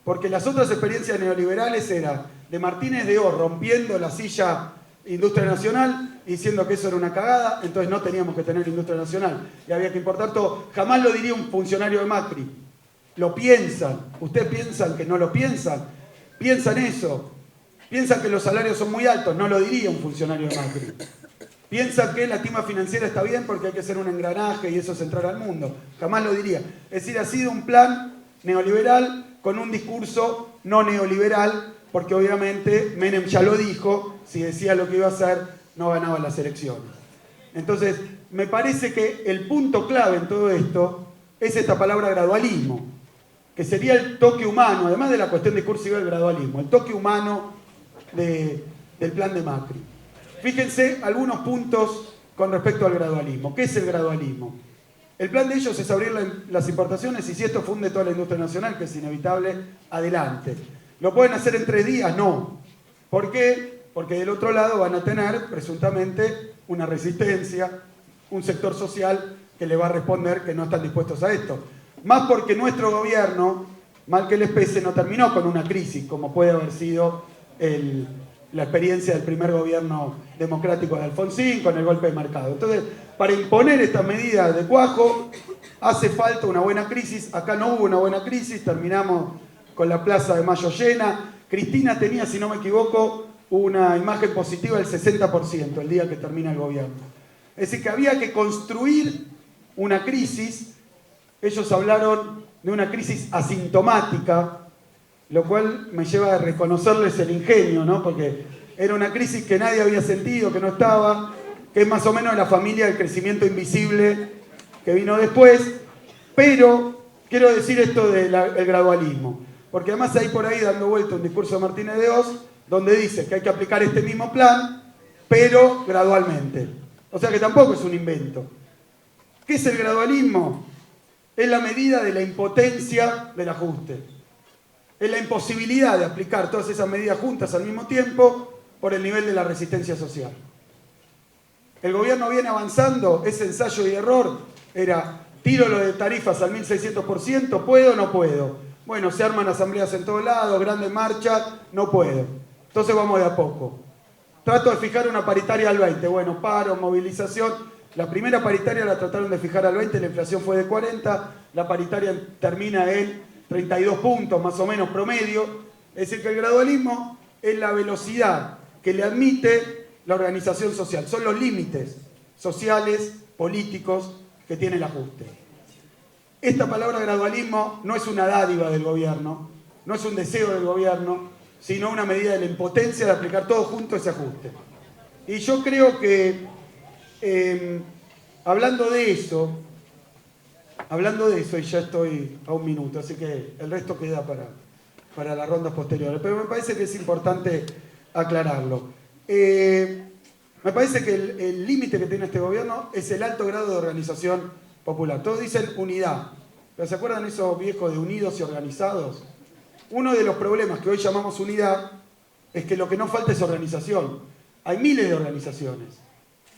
porque las otras experiencias neoliberales eran de Martínez de Oz rompiendo la silla industria nacional y diciendo que eso era una cagada, entonces no teníamos que tener industria nacional y había que importar todo. Jamás lo diría un funcionario de Macri. Lo piensan. ¿Ustedes piensan que no lo piensan? Piensan eso. Piensan que los salarios son muy altos. No lo diría un funcionario de Macri. Piensan que la estima financiera está bien porque hay que hacer un engranaje y eso es entrar al mundo. Jamás lo diría. Es decir, ha sido un plan neoliberal con un discurso no neoliberal, porque obviamente Menem ya lo dijo, si decía lo que iba a hacer, no ganaba las elecciones. Entonces, me parece que el punto clave en todo esto es esta palabra gradualismo, que sería el toque humano, además de la cuestión discursiva del gradualismo, el toque humano del plan de Macri. Fíjense algunos puntos con respecto al gradualismo. ¿Qué es el gradualismo? El plan de ellos es abrir las importaciones y si esto funde toda la industria nacional, que es inevitable, adelante. ¿Lo pueden hacer en 3 días? No. ¿Por qué? Porque del otro lado van a tener, presuntamente, una resistencia, un sector social que le va a responder que no están dispuestos a esto. Más porque nuestro gobierno, mal que les pese, no terminó con una crisis, como puede haber sido la experiencia del primer gobierno democrático de Alfonsín, con el golpe de mercado. Entonces, para imponer estas medidas de cuajo, hace falta una buena crisis. Acá no hubo una buena crisis, terminamos con la Plaza de Mayo llena. Cristina tenía, si no me equivoco, una imagen positiva del 60% el día que termina el gobierno. Es decir, que había que construir una crisis. Ellos hablaron de una crisis asintomática, lo cual me lleva a reconocerles el ingenio, ¿no? Porque era una crisis que nadie había sentido, que no estaba, que es más o menos la familia del crecimiento invisible que vino después. Pero quiero decir esto del gradualismo, porque además hay por ahí dando vuelta un discurso de Martínez de Oz, donde dice que hay que aplicar este mismo plan, pero gradualmente. O sea que tampoco es un invento. ¿Qué es el gradualismo? Es la medida de la impotencia del ajuste. es la imposibilidad de aplicar todas esas medidas juntas al mismo tiempo por el nivel de la resistencia social. El gobierno viene avanzando, ese ensayo y error era, tiro lo de tarifas al 1600%, ¿puedo o no puedo? Bueno, se arman asambleas en todos lados, grandes marchas, no puedo. Entonces vamos de a poco. Trato de fijar una paritaria al 20, bueno, paro, movilización. La primera paritaria la trataron de fijar al 20, la inflación fue de 40, la paritaria termina en 32 puntos, más o menos promedio. Es decir, que el gradualismo es la velocidad que le admite la organización social. Son los límites sociales, políticos que tiene el ajuste. Esta palabra gradualismo no es una dádiva del gobierno, no es un deseo del gobierno, sino una medida de la impotencia de aplicar todo junto ese ajuste. Y yo creo que, hablando de eso, y ya estoy a un minuto, así que el resto queda para las rondas posteriores, pero me parece que es importante aclararlo. Me parece que el límite que tiene este gobierno es el alto grado de organización popular. Todos dicen unidad, pero ¿se acuerdan esos viejos de unidos y organizados? Uno de los problemas que hoy llamamos unidad es que lo que no falta es organización. Hay miles de organizaciones,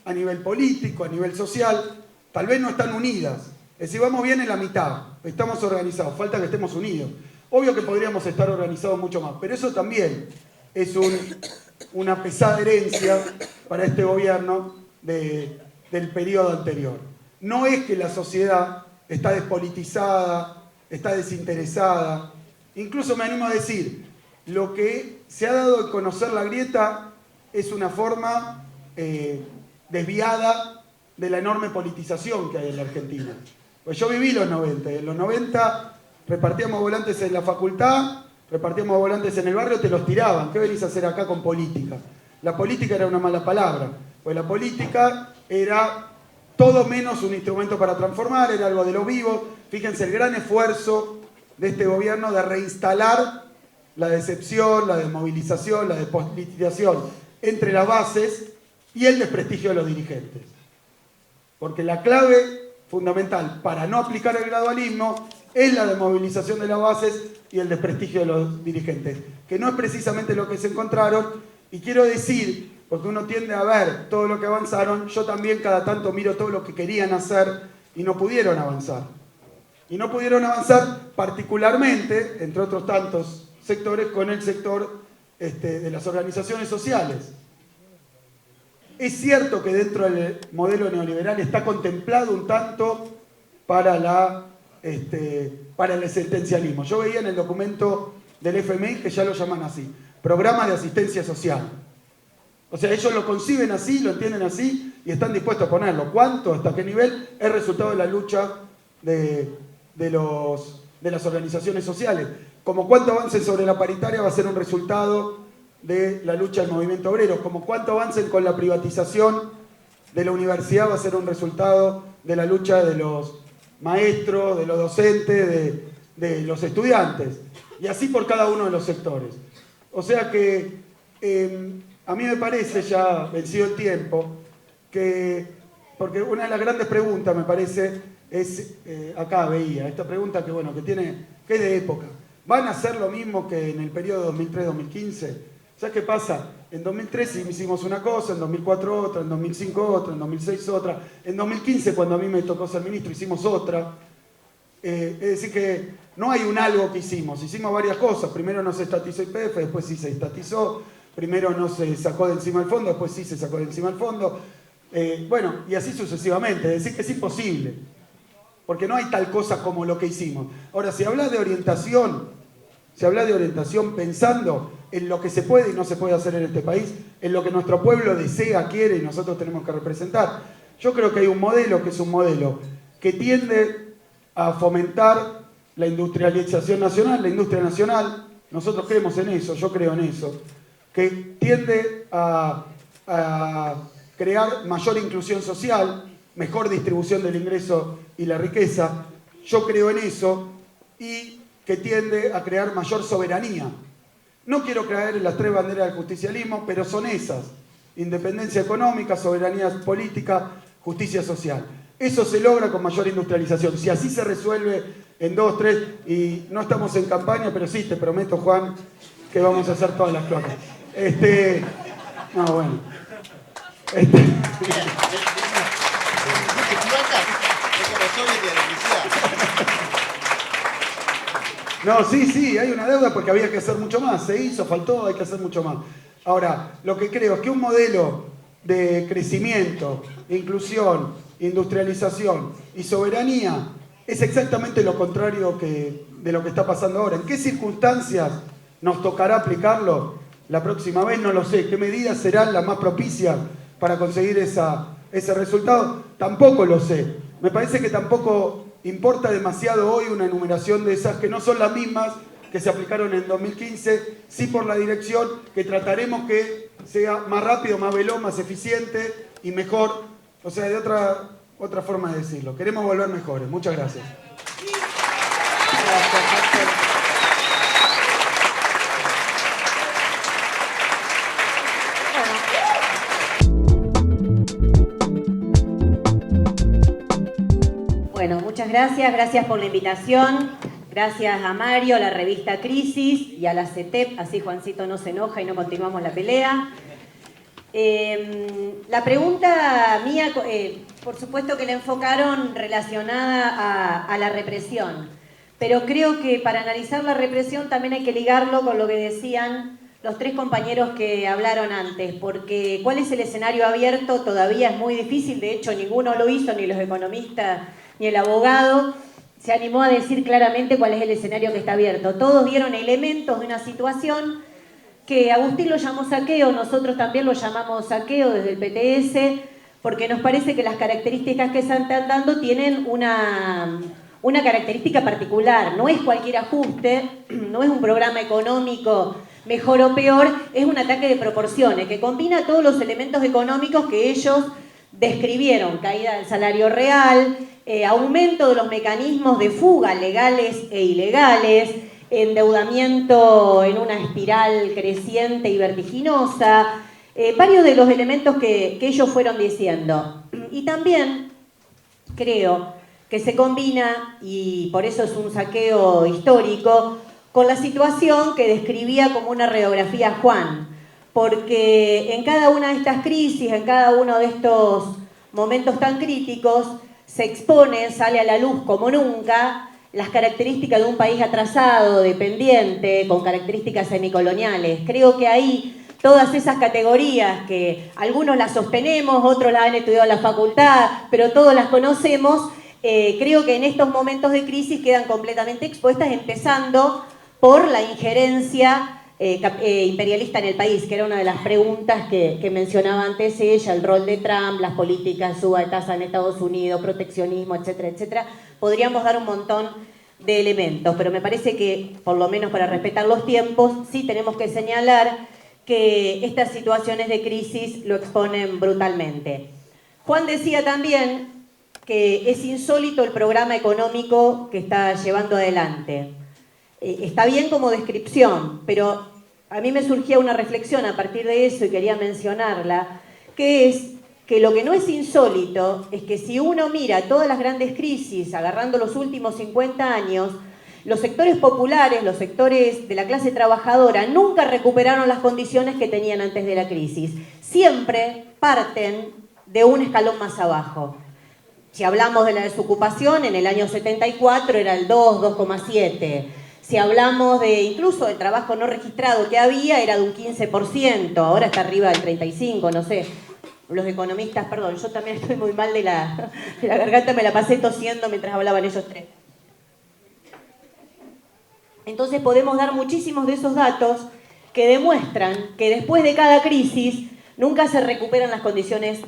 a nivel político, a nivel social, tal vez no están unidas. Es decir, vamos bien en la mitad, estamos organizados, falta que estemos unidos. Obvio que podríamos estar organizados mucho más, pero eso también es una pesada herencia para este gobierno del periodo anterior. No es que la sociedad está despolitizada, está desinteresada. Incluso me animo a decir, lo que se ha dado a conocer la grieta es una forma desviada de la enorme politización que hay en la Argentina. Pues yo viví los 90, y en los 90 repartíamos volantes en la facultad, repartíamos volantes en el barrio, te los tiraban. ¿Qué venís a hacer acá con política? La política era una mala palabra, pues la política era todo menos un instrumento para transformar, era algo de lo vivo. Fíjense el gran esfuerzo de este gobierno de reinstalar la decepción, la desmovilización, la despolitización entre las bases y el desprestigio de los dirigentes. Porque la clave fundamental para no aplicar el gradualismo es la desmovilización de las bases y el desprestigio de los dirigentes, que no es precisamente lo que se encontraron. Y quiero decir, porque uno tiende a ver todo lo que avanzaron, yo también cada tanto miro todo lo que querían hacer y no pudieron avanzar. Y no pudieron avanzar particularmente, entre otros tantos sectores, con el sector de las organizaciones sociales. Es cierto que dentro del modelo neoliberal está contemplado un tanto para el esencialismo. Yo veía en el documento del FMI que ya lo llaman así, programa de asistencia social. O sea, ellos lo conciben así, lo entienden así y están dispuestos a ponerlo. ¿Cuánto? ¿Hasta qué nivel? Es resultado de la lucha de las organizaciones sociales. Como cuánto avancen sobre la paritaria va a ser un resultado de la lucha del movimiento obrero. Como cuánto avancen con la privatización de la universidad va a ser un resultado de la lucha de los maestros, de los docentes, de los estudiantes. Y así por cada uno de los sectores. O sea que a mí me parece, ya vencido el tiempo, porque una de las grandes preguntas me parece es, acá veía, esta pregunta que es de época. ¿Van a hacer lo mismo que en el periodo 2003-2015? ¿Sabes qué pasa? En 2003 hicimos una cosa, en 2004 otra, en 2005 otra, en 2006 otra. En 2015, cuando a mí me tocó ser ministro, hicimos otra. Es decir que no hay un algo que hicimos varias cosas. Primero no se estatizó YPF, después sí se estatizó. Primero no se sacó de encima el fondo, después sí se sacó de encima el fondo. Y así sucesivamente. Es decir que es imposible. Porque no hay tal cosa como lo que hicimos. Ahora, si hablas de orientación pensando en lo que se puede y no se puede hacer en este país, en lo que nuestro pueblo desea, quiere y nosotros tenemos que representar. Yo creo que hay un modelo que es un modelo que tiende a fomentar la industrialización nacional, la industria nacional. Nosotros creemos en eso, yo creo en eso. Que tiende a crear mayor inclusión social, mejor distribución del ingreso y la riqueza. Yo creo en eso. Y que tiende a crear mayor soberanía. No quiero caer en las tres banderas del justicialismo, pero son esas: independencia económica, soberanía política, justicia social. Eso se logra con mayor industrialización. Si así se resuelve en 2, 3, y no estamos en campaña, pero sí, te prometo, Juan, que vamos a hacer todas las cloacas. No, bueno. No, sí, hay una deuda porque había que hacer mucho más. Se hizo, faltó, hay que hacer mucho más. Ahora, lo que creo es que un modelo de crecimiento, inclusión, industrialización y soberanía es exactamente lo contrario de lo que está pasando ahora. ¿En qué circunstancias nos tocará aplicarlo la próxima vez? No lo sé. ¿Qué medidas serán las más propicias para conseguir ese resultado? Tampoco lo sé. Me parece que tampoco importa demasiado hoy una enumeración de esas que no son las mismas que se aplicaron en 2015, sí por la dirección, que trataremos que sea más rápido, más veloz, más eficiente y mejor, o sea, de otra forma de decirlo. Queremos volver mejores. Muchas gracias. Bueno, muchas gracias por la invitación. Gracias a Mario, a la revista Crisis y a la CETEP, así Juancito no se enoja y no continuamos la pelea. La pregunta mía, por supuesto que la enfocaron relacionada a la represión, pero creo que para analizar la represión también hay que ligarlo con lo que decían los tres compañeros que hablaron antes, porque ¿cuál es el escenario abierto? Todavía es muy difícil, de hecho ninguno lo hizo, ni los economistas ni el abogado se animó a decir claramente cuál es el escenario que está abierto. Todos dieron elementos de una situación que Agustín lo llamó saqueo, nosotros también lo llamamos saqueo desde el PTS, porque nos parece que las características que se están dando tienen una característica particular. No es cualquier ajuste, no es un programa económico mejor o peor, es un ataque de proporciones que combina todos los elementos económicos que ellos describieron: caída del salario real, aumento de los mecanismos de fuga legales e ilegales, endeudamiento en una espiral creciente y vertiginosa, varios de los elementos que ellos fueron diciendo. Y también creo que se combina, y por eso es un saqueo histórico, con la situación que describía como una radiografía Juan, porque en cada una de estas crisis, en cada uno de estos momentos tan críticos, se expone, sale a la luz como nunca, las características de un país atrasado, dependiente, con características semicoloniales. Creo que ahí todas esas categorías que algunos las sostenemos, otros las han estudiado en la facultad, pero todos las conocemos, creo que en estos momentos de crisis quedan completamente expuestas, empezando por la injerencia imperialista en el país, que era una de las preguntas que mencionaba antes ella, el rol de Trump, las políticas, suba de tasa en Estados Unidos, proteccionismo, etcétera, etcétera. Podríamos dar un montón de elementos, pero me parece que, por lo menos para respetar los tiempos, sí tenemos que señalar que estas situaciones de crisis lo exponen brutalmente. Juan decía también que es insólito el programa económico que está llevando adelante. Está bien como descripción, pero a mí me surgía una reflexión a partir de eso y quería mencionarla, que es que lo que no es insólito es que si uno mira todas las grandes crisis, agarrando los últimos 50 años, los sectores populares, los sectores de la clase trabajadora, nunca recuperaron las condiciones que tenían antes de la crisis. Siempre parten de un escalón más abajo. Si hablamos de la desocupación, en el año 74 era el 2,7%. Si hablamos de incluso del trabajo no registrado que había, era de un 15%, ahora está arriba del 35%, no sé. Los economistas, perdón, yo también estoy muy mal de la garganta, me la pasé tosiendo mientras hablaban ellos tres. Entonces podemos dar muchísimos de esos datos que demuestran que después de cada crisis nunca se recuperan las condiciones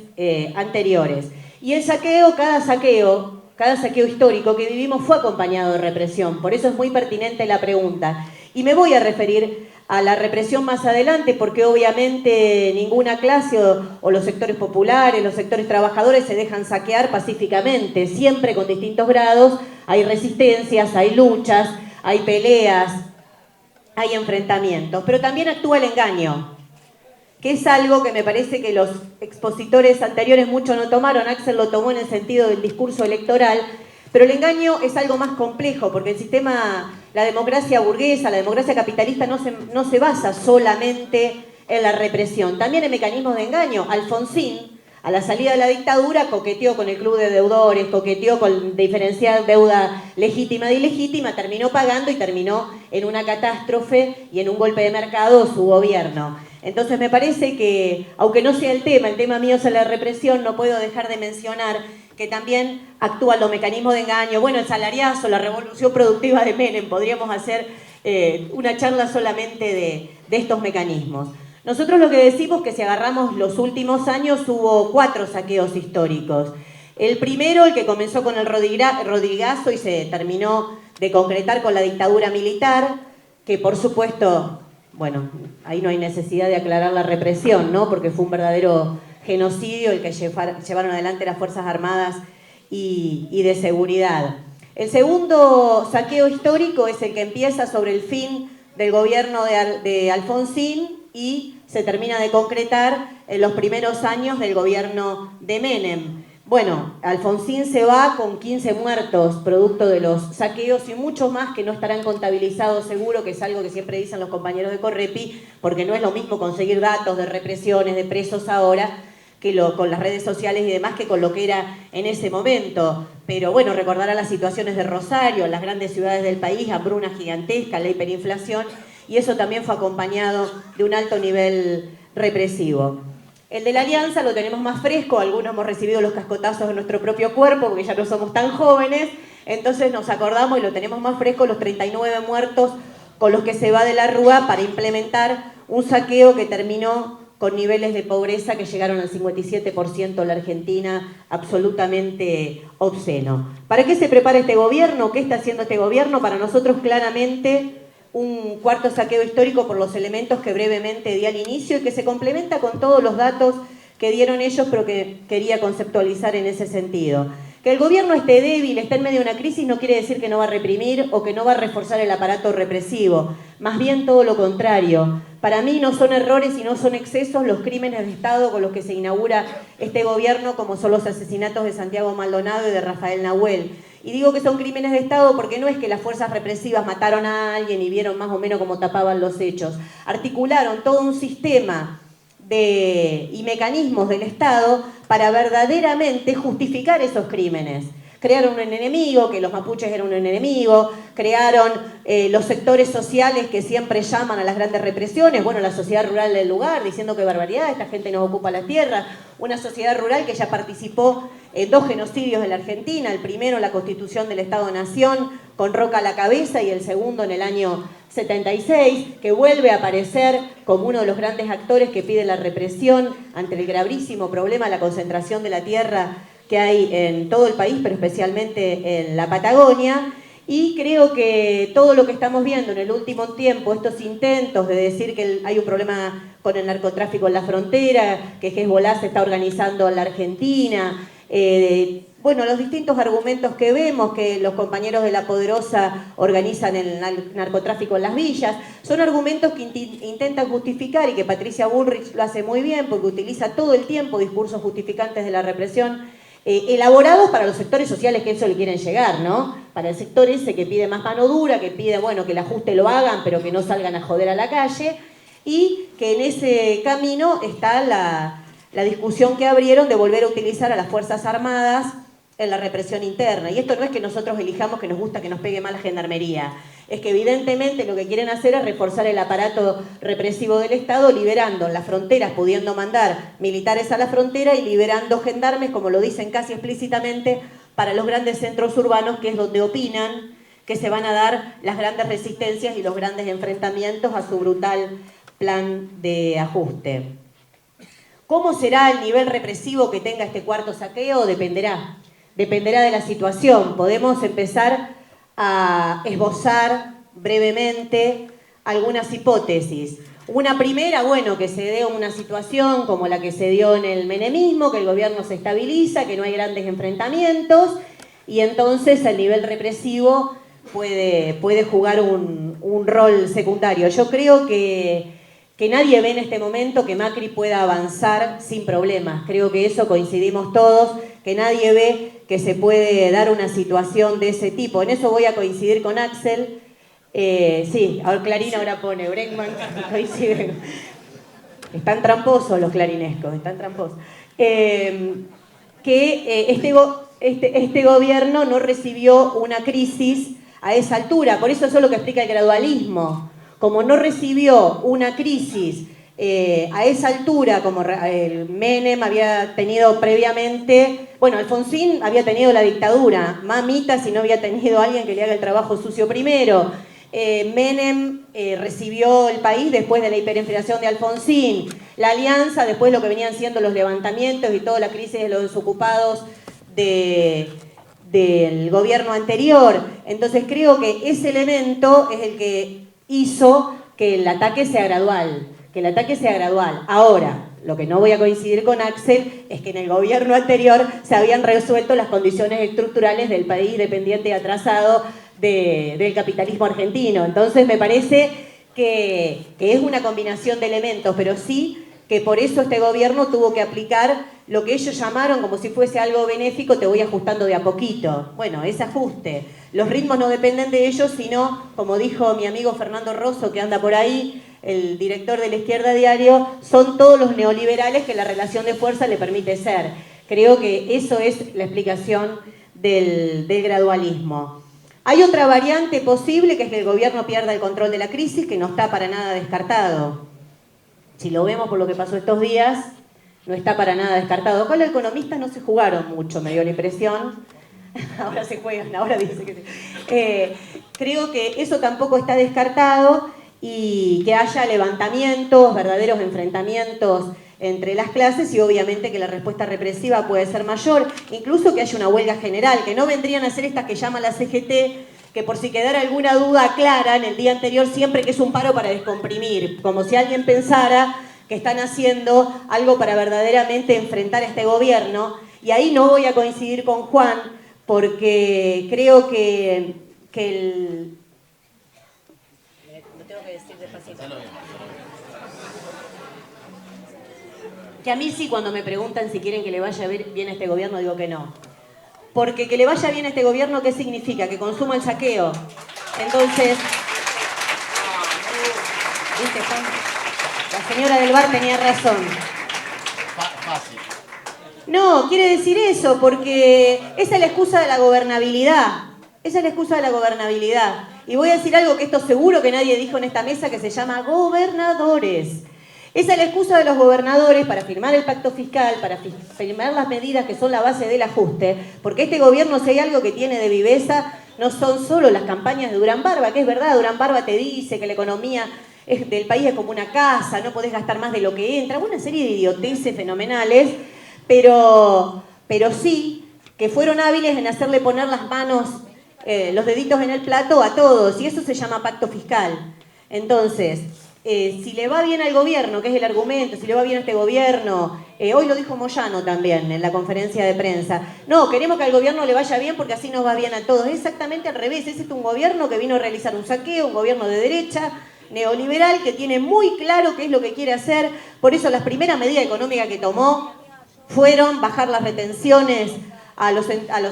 anteriores. Y el saqueo, cada saqueo histórico que vivimos fue acompañado de represión. Por eso es muy pertinente la pregunta. Y me voy a referir a la represión más adelante, porque obviamente ninguna clase o los sectores populares, los sectores trabajadores se dejan saquear pacíficamente. Siempre con distintos grados hay resistencias, hay luchas, hay peleas, hay enfrentamientos. Pero también actúa el engaño. que es algo que me parece que los expositores anteriores mucho no tomaron. Axel lo tomó en el sentido del discurso electoral, pero el engaño es algo más complejo, porque el sistema, la democracia burguesa, la democracia capitalista no se basa solamente en la represión, también en mecanismos de engaño. Alfonsín, a la salida de la dictadura, coqueteó con el club de deudores, coqueteó con diferenciar deuda legítima de ilegítima, terminó pagando y terminó en una catástrofe y en un golpe de mercado su gobierno. Entonces me parece que, aunque no sea el tema mío es la represión, no puedo dejar de mencionar que también actúan los mecanismos de engaño. Bueno, el salariazo, la revolución productiva de Menem, podríamos hacer una charla solamente de estos mecanismos. Nosotros lo que decimos es que si agarramos los últimos años hubo 4 saqueos históricos. El primero, el que comenzó con el Rodrigazo y se terminó de concretar con la dictadura militar, que por supuesto, bueno, ahí no hay necesidad de aclarar la represión, ¿no? Porque fue un verdadero genocidio el que llevaron adelante las Fuerzas Armadas y de seguridad. El segundo saqueo histórico es el que empieza sobre el fin del gobierno de Alfonsín y se termina de concretar en los primeros años del gobierno de Menem. Bueno, Alfonsín se va con 15 muertos producto de los saqueos y muchos más que no estarán contabilizados seguro, que es algo que siempre dicen los compañeros de Correpi, porque no es lo mismo conseguir datos de represiones, de presos ahora, que con las redes sociales y demás, que con lo que era en ese momento. Pero bueno, recordará las situaciones de Rosario, las grandes ciudades del país, hambruna gigantesca, la hiperinflación, y eso también fue acompañado de un alto nivel represivo. El de la Alianza lo tenemos más fresco, algunos hemos recibido los cascotazos de nuestro propio cuerpo porque ya no somos tan jóvenes, entonces nos acordamos y lo tenemos más fresco, los 39 muertos con los que se va de la Rúa para implementar un saqueo que terminó con niveles de pobreza que llegaron al 57% en la Argentina, absolutamente obsceno. ¿Para qué se prepara este gobierno? ¿Qué está haciendo este gobierno? Para nosotros claramente un cuarto saqueo histórico por los elementos que brevemente di al inicio y que se complementa con todos los datos que dieron ellos, pero que quería conceptualizar en ese sentido. Que el gobierno esté débil, esté en medio de una crisis, no quiere decir que no va a reprimir o que no va a reforzar el aparato represivo. Más bien todo lo contrario. Para mí no son errores y no son excesos los crímenes de Estado con los que se inaugura este gobierno, como son los asesinatos de Santiago Maldonado y de Rafael Nahuel. Y digo que son crímenes de Estado porque no es que las fuerzas represivas mataron a alguien y vieron más o menos cómo tapaban los hechos. Articularon todo un sistema y mecanismos del Estado para verdaderamente justificar esos crímenes. Crearon un enemigo, que los mapuches eran un enemigo, crearon los sectores sociales que siempre llaman a las grandes represiones, bueno, la sociedad rural del lugar, diciendo que barbaridad, esta gente nos ocupa las tierras, una sociedad rural que ya participó en 2 genocidios en la Argentina, el primero la Constitución del Estado-Nación, con Roca a la cabeza, y el segundo en el año 76, que vuelve a aparecer como uno de los grandes actores que pide la represión ante el gravísimo problema de la concentración de la tierra que hay en todo el país, pero especialmente en la Patagonia. Y creo que todo lo que estamos viendo en el último tiempo, estos intentos de decir que hay un problema con el narcotráfico en la frontera, que Hezbollah se está organizando en la Argentina, bueno, los distintos argumentos que vemos, que los compañeros de La Poderosa organizan el narcotráfico en las villas, son argumentos que intentan justificar, y que Patricia Bullrich lo hace muy bien porque utiliza todo el tiempo discursos justificantes de la represión, elaborados para los sectores sociales que eso le quieren llegar, ¿no? Para el sector ese que pide más mano dura, que pide, bueno, que el ajuste lo hagan, pero que no salgan a joder a la calle, y que en ese camino está la discusión que abrieron de volver a utilizar a las Fuerzas Armadas en la represión interna. Y esto no es que nosotros elijamos que nos gusta que nos pegue mal la gendarmería, es que evidentemente lo que quieren hacer es reforzar el aparato represivo del Estado, liberando en las fronteras, pudiendo mandar militares a la frontera y liberando gendarmes, como lo dicen casi explícitamente, para los grandes centros urbanos, que es donde opinan que se van a dar las grandes resistencias y los grandes enfrentamientos a su brutal plan de ajuste. ¿Cómo será el nivel represivo que tenga este cuarto saqueo? Dependerá de la situación. Podemos empezar a esbozar brevemente algunas hipótesis. Una primera, bueno, que se dé una situación como la que se dio en el menemismo, que el gobierno se estabiliza, que no hay grandes enfrentamientos, y entonces el nivel represivo puede jugar un rol secundario. Yo creo que que nadie ve en este momento que Macri pueda avanzar sin problemas. Creo que eso coincidimos todos, que nadie ve que se puede dar una situación de ese tipo. En eso voy a coincidir con Axel. Sí, ahora Clarín ahora pone, Bregman coincide. Están tramposos los clarinescos, están tramposos. Este gobierno no recibió una crisis a esa altura, por eso es lo que explica el gradualismo. Como no recibió una crisis a esa altura, como el Menem había tenido previamente, bueno, Alfonsín había tenido la dictadura, mamita si no había tenido a alguien que le haga el trabajo sucio primero. Menem recibió el país después de la hiperinflación de Alfonsín, la Alianza después de lo que venían siendo los levantamientos y toda la crisis de los desocupados del gobierno anterior. Entonces creo que ese elemento es el que hizo que el ataque sea gradual, Ahora, lo que no voy a coincidir con Axel es que en el gobierno anterior se habían resuelto las condiciones estructurales del país dependiente y atrasado del capitalismo argentino. Entonces me parece que es una combinación de elementos, pero sí que por eso este gobierno tuvo que aplicar lo que ellos llamaron como si fuese algo benéfico, te voy ajustando de a poquito. Bueno, ese ajuste. Los ritmos no dependen de ellos, sino, como dijo mi amigo Fernando Rosso, que anda por ahí, el director de La Izquierda Diario, son todos los neoliberales que la relación de fuerza le permite ser. Creo que eso es la explicación del gradualismo. Hay otra variante posible, que es que el gobierno pierda el control de la crisis, que no está para nada descartado. Si lo vemos por lo que pasó estos días, no está para nada descartado. Acá los economistas no se jugaron mucho, me dio la impresión. Ahora se juegan, ahora dice que sí. Creo que eso tampoco está descartado y que haya levantamientos, verdaderos enfrentamientos entre las clases y obviamente que la respuesta represiva puede ser mayor, incluso que haya una huelga general, que no vendrían a ser estas que llama la CGT, que por si quedara alguna duda clara en el día anterior, siempre que es un paro para descomprimir, como si alguien pensara que están haciendo algo para verdaderamente enfrentar a este gobierno. Y ahí no voy a coincidir con Juan, porque creo que el... Lo tengo que decir despacito. Que a mí sí, cuando me preguntan si quieren que le vaya bien a este gobierno, digo que no. Porque que le vaya bien a este gobierno, ¿qué significa? Que consuma el saqueo. Entonces, ¿viste, Juan? La señora del bar tenía razón. Fácil. No, quiere decir eso, porque esa es la excusa de la gobernabilidad. Esa es la excusa de la gobernabilidad. Y voy a decir algo que esto seguro que nadie dijo en esta mesa, que se llama gobernadores. Esa es la excusa de los gobernadores para firmar el pacto fiscal, para firmar las medidas que son la base del ajuste, porque este gobierno, si hay algo que tiene de viveza, no son solo las campañas de Durán Barba, que es verdad, Durán Barba te dice que la economía del país es como una casa, no podés gastar más de lo que entra, una serie de idioteces fenomenales, pero sí que fueron hábiles en hacerle poner las manos, los deditos en el plato a todos, y eso se llama pacto fiscal. Entonces, si le va bien al gobierno, que es el argumento, si le va bien a este gobierno, hoy lo dijo Moyano también en la conferencia de prensa, no, queremos que al gobierno le vaya bien porque así nos va bien a todos. Es exactamente al revés, es un gobierno que vino a realizar un saqueo, un gobierno de derecha, neoliberal, que tiene muy claro qué es lo que quiere hacer. Por eso las primeras medidas económicas que tomó fueron bajar las retenciones a los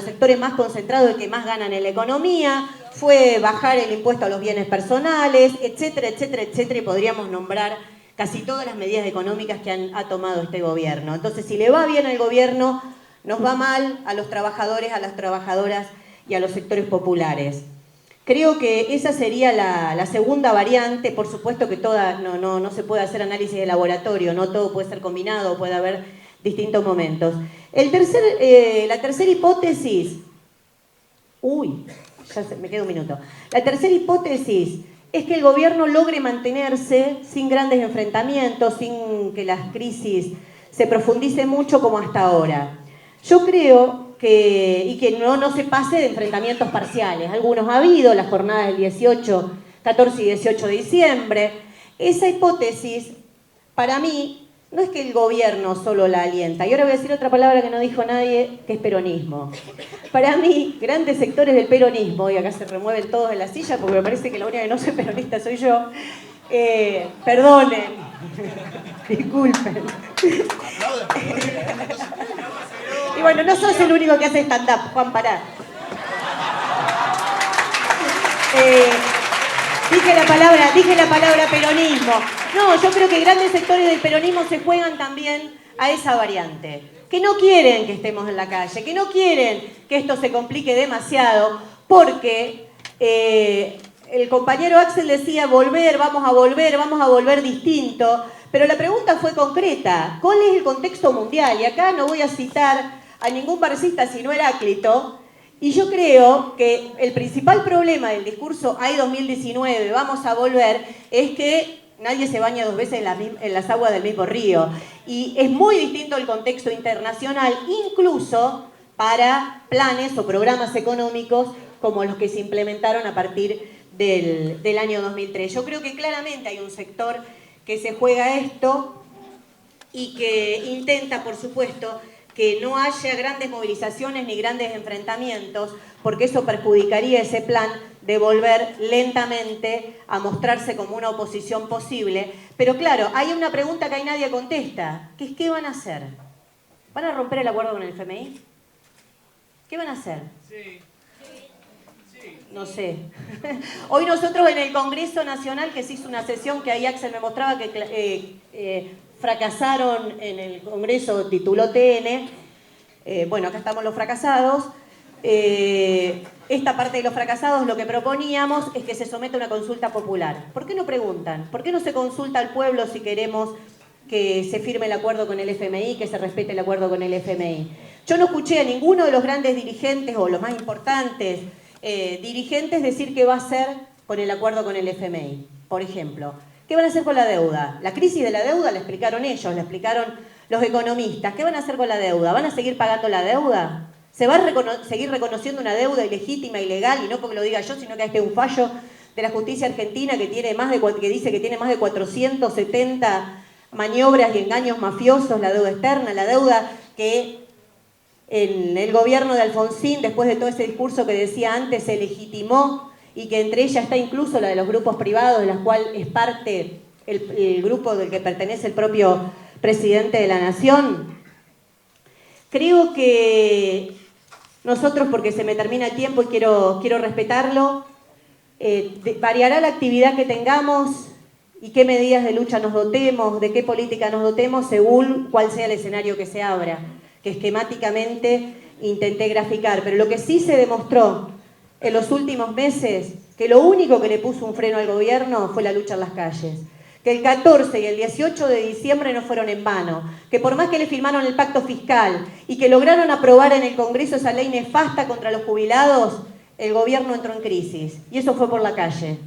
sectores más concentrados y que más ganan en la economía, fue bajar el impuesto a los bienes personales, etcétera, etcétera, etcétera, y podríamos nombrar casi todas las medidas económicas que ha tomado este gobierno. Entonces, si le va bien al gobierno, nos va mal a los trabajadores, a las trabajadoras y a los sectores populares. Creo que esa sería la segunda variante. Por supuesto que no se puede hacer análisis de laboratorio, no todo puede ser combinado, puede haber distintos momentos. La tercera hipótesis... me queda un minuto. La tercera hipótesis es que el gobierno logre mantenerse sin grandes enfrentamientos, sin que las crisis se profundicen mucho como hasta ahora. Yo creo que no se pase de enfrentamientos parciales. Algunos ha habido, las jornadas del 14 y 18 de diciembre. Esa hipótesis, para mí, no es que el gobierno solo la alienta. Y ahora voy a decir otra palabra que no dijo nadie, que es peronismo. Para mí, grandes sectores del peronismo, y acá se remueven todos de la silla porque me parece que la única que no soy peronista soy yo, Perdonen. Disculpen. Y bueno, no sos el único que hace stand-up, Juan, pará. Dije la palabra peronismo. No, yo creo que grandes sectores del peronismo se juegan también a esa variante. Que no quieren que estemos en la calle, que no quieren que esto se complique demasiado, porque el compañero Axel decía vamos a volver distinto, pero la pregunta fue concreta. ¿Cuál es el contexto mundial? Y acá no voy a citar a ningún marxista sino Heráclito, y yo creo que el principal problema del discurso "hay 2019, vamos a volver", es que nadie se baña dos veces en las aguas del mismo río. Y es muy distinto el contexto internacional, incluso para planes o programas económicos como los que se implementaron a partir del año 2003. Yo creo que claramente hay un sector que se juega esto y que intenta, por supuesto, que no haya grandes movilizaciones ni grandes enfrentamientos, porque eso perjudicaría ese plan de volver lentamente a mostrarse como una oposición posible. Pero claro, hay una pregunta que ahí nadie contesta, que es ¿qué van a hacer? ¿Van a romper el acuerdo con el FMI? ¿Qué van a hacer? Sí. No sé. Hoy nosotros en el Congreso Nacional, que se hizo una sesión que ahí Axel me mostraba que fracasaron en el Congreso, tituló TN. Bueno, acá estamos los fracasados. Esta parte de los fracasados lo que proponíamos es que se someta a una consulta popular. ¿Por qué no preguntan? ¿Por qué no se consulta al pueblo si queremos que se firme el acuerdo con el FMI, que se respete el acuerdo con el FMI? Yo no escuché a ninguno de los grandes dirigentes o los más importantes dirigentes decir qué va a hacer con el acuerdo con el FMI. Por ejemplo, ¿qué van a hacer con la deuda? La crisis de la deuda la explicaron ellos, la explicaron los economistas. ¿Qué van a hacer con la deuda? ¿Van a seguir pagando la deuda? ¿Se va a seguir reconociendo una deuda ilegítima, ilegal, y no porque lo diga yo, sino que es un fallo de la justicia argentina que dice que tiene más de 470 maniobras y engaños mafiosos, la deuda externa, la deuda que en el gobierno de Alfonsín, después de todo ese discurso que decía antes, se legitimó, y que entre ellas está incluso la de los grupos privados, de las cuales es parte el grupo del que pertenece el propio presidente de la Nación? Creo que nosotros, porque se me termina el tiempo y quiero respetarlo, variará la actividad que tengamos y qué medidas de lucha nos dotemos, de qué política nos dotemos, según cuál sea el escenario que se abra, que esquemáticamente intenté graficar. Pero lo que sí se demostró en los últimos meses, que lo único que le puso un freno al gobierno fue la lucha en las calles. Que el 14 y el 18 de diciembre no fueron en vano, que por más que le firmaron el pacto fiscal y que lograron aprobar en el Congreso esa ley nefasta contra los jubilados, el gobierno entró en crisis. Y eso fue por la calle.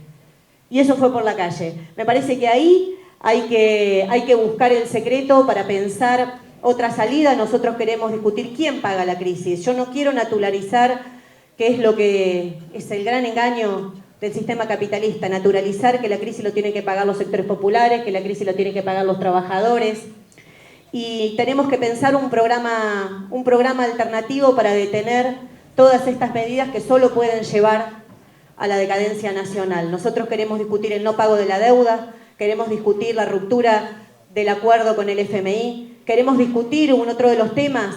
Me parece que ahí hay que buscar el secreto para pensar otra salida. Nosotros queremos discutir quién paga la crisis. Yo no quiero naturalizar, que es lo que es el gran engaño del sistema capitalista, naturalizar que la crisis lo tienen que pagar los sectores populares, que la crisis lo tienen que pagar los trabajadores. Y tenemos que pensar un programa alternativo para detener todas estas medidas que solo pueden llevar a la decadencia nacional. Nosotros queremos discutir el no pago de la deuda, queremos discutir la ruptura del acuerdo con el FMI, queremos discutir otro de los temas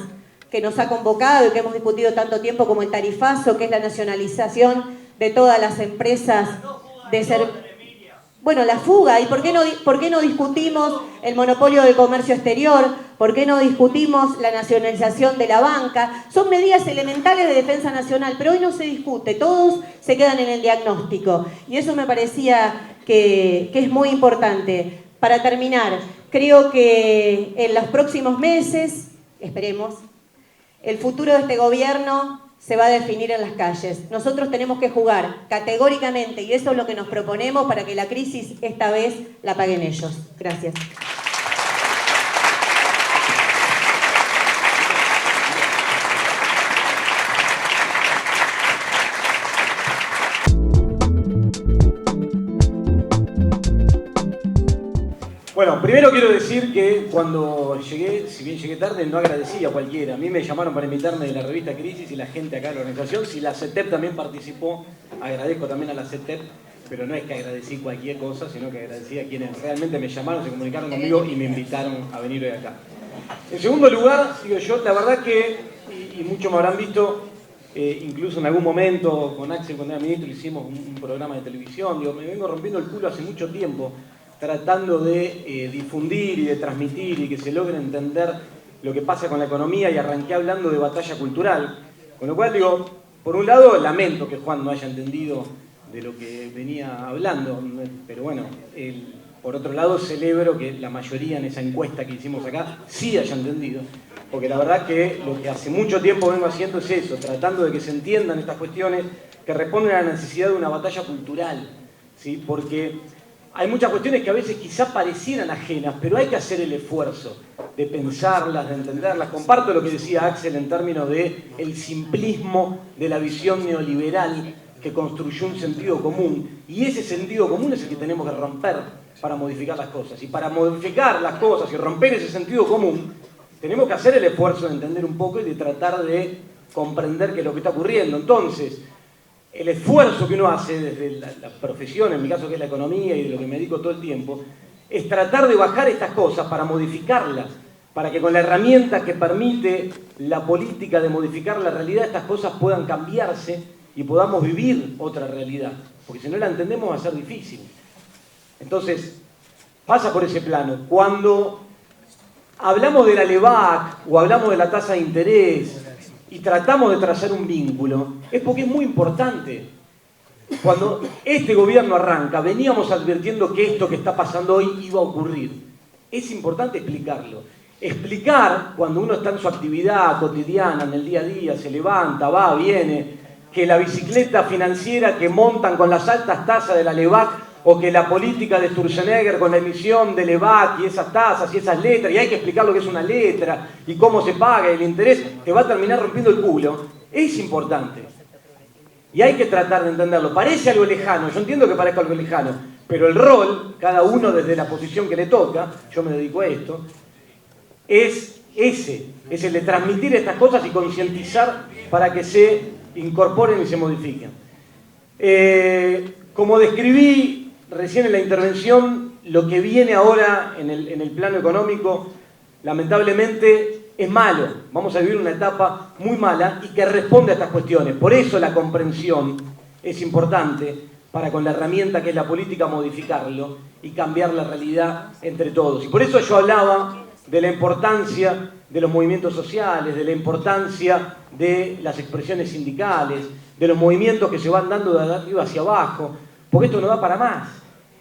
que nos ha convocado y que hemos discutido tanto tiempo como el tarifazo, que es la nacionalización de todas las empresas de Bueno, la fuga. ¿Y por qué no discutimos el monopolio del comercio exterior? ¿Por qué no discutimos la nacionalización de la banca? Son medidas elementales de defensa nacional, pero hoy no se discute. Todos se quedan en el diagnóstico. Y eso me parecía que es muy importante. Para terminar, creo que en los próximos meses, esperemos, el futuro de este gobierno se va a definir en las calles. Nosotros tenemos que jugar categóricamente, y eso es lo que nos proponemos, para que la crisis esta vez la paguen ellos. Gracias. Bueno, primero quiero decir que cuando llegué, si bien llegué tarde, no agradecí a cualquiera. A mí me llamaron para invitarme de la revista Crisis y la gente acá de la organización. Si la CETEP también participó, agradezco también a la CETEP pero no es que agradecí cualquier cosa, sino que agradecí a quienes realmente me llamaron, se comunicaron conmigo y me invitaron a venir hoy acá. En segundo lugar, digo yo, la verdad que, y muchos me habrán visto, incluso en algún momento con Axel, cuando era ministro, hicimos un programa de televisión, digo, me vengo rompiendo el culo hace mucho tiempo, tratando de difundir y de transmitir y que se logre entender lo que pasa con la economía, y arranqué hablando de batalla cultural, con lo cual digo, por un lado lamento que Juan no haya entendido de lo que venía hablando, pero bueno, por otro lado celebro que la mayoría en esa encuesta que hicimos acá sí haya entendido, porque la verdad que lo que hace mucho tiempo vengo haciendo es eso, tratando de que se entiendan estas cuestiones que responden a la necesidad de una batalla cultural, ¿sí? Porque hay muchas cuestiones que a veces quizá parecieran ajenas, pero hay que hacer el esfuerzo de pensarlas, de entenderlas. Comparto lo que decía Axel en términos de el simplismo de la visión neoliberal que construyó un sentido común, y ese sentido común es el que tenemos que romper para modificar las cosas. Y para modificar las cosas y romper ese sentido común, tenemos que hacer el esfuerzo de entender un poco y de tratar de comprender qué es lo que está ocurriendo. Entonces, el esfuerzo que uno hace desde la profesión, en mi caso que es la economía y de lo que me dedico todo el tiempo, es tratar de bajar estas cosas para modificarlas, para que con la herramienta que permite la política de modificar la realidad, estas cosas puedan cambiarse y podamos vivir otra realidad. Porque si no la entendemos va a ser difícil. Entonces, pasa por ese plano. Cuando hablamos de la LEVAC o hablamos de la tasa de interés y tratamos de trazar un vínculo, es porque es muy importante. Cuando este gobierno arranca, veníamos advirtiendo que esto que está pasando hoy iba a ocurrir. Es importante explicarlo. Explicar cuando uno está en su actividad cotidiana, en el día a día, se levanta, va, viene, que la bicicleta financiera que montan con las altas tasas de la LEVAC, o que la política de Sturzenegger con la emisión de LEVAC y esas tasas y esas letras, y hay que explicar lo que es una letra y cómo se paga el interés, te va a terminar rompiendo el culo, es importante. Y hay que tratar de entenderlo. Parece algo lejano, yo entiendo que parezca algo lejano, pero el rol, cada uno desde la posición que le toca, yo me dedico a esto, es ese, es el de transmitir estas cosas y concientizar para que se incorporen y se modifiquen. Como describí recién en la intervención, lo que viene ahora en el plano económico, lamentablemente, es malo. Vamos a vivir una etapa muy mala y que responde a estas cuestiones. Por eso la comprensión es importante para con la herramienta que es la política modificarlo y cambiar la realidad entre todos. Y por eso yo hablaba de la importancia de los movimientos sociales, de la importancia de las expresiones sindicales, de los movimientos que se van dando de arriba hacia abajo, porque esto no da para más.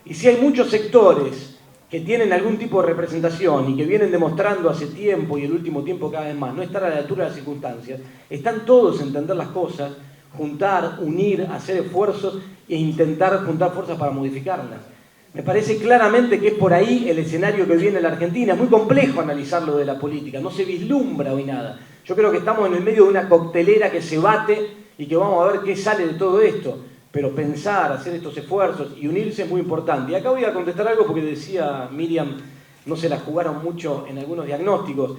Y si hay muchos sectores que tienen algún tipo de representación y que vienen demostrando hace tiempo y el último tiempo cada vez más no estar a la altura de las circunstancias, están todos a entender las cosas, juntar, unir, hacer esfuerzos e intentar juntar fuerzas para modificarlas. Me parece claramente que es por ahí el escenario que viene en la Argentina. Es muy complejo analizarlo de la política, no se vislumbra hoy nada. Yo creo que estamos en el medio de una coctelera que se bate y que vamos a ver qué sale de todo esto. Pero pensar, hacer estos esfuerzos y unirse es muy importante. Y acá voy a contestar algo porque decía Miriam, no se la jugaron mucho en algunos diagnósticos.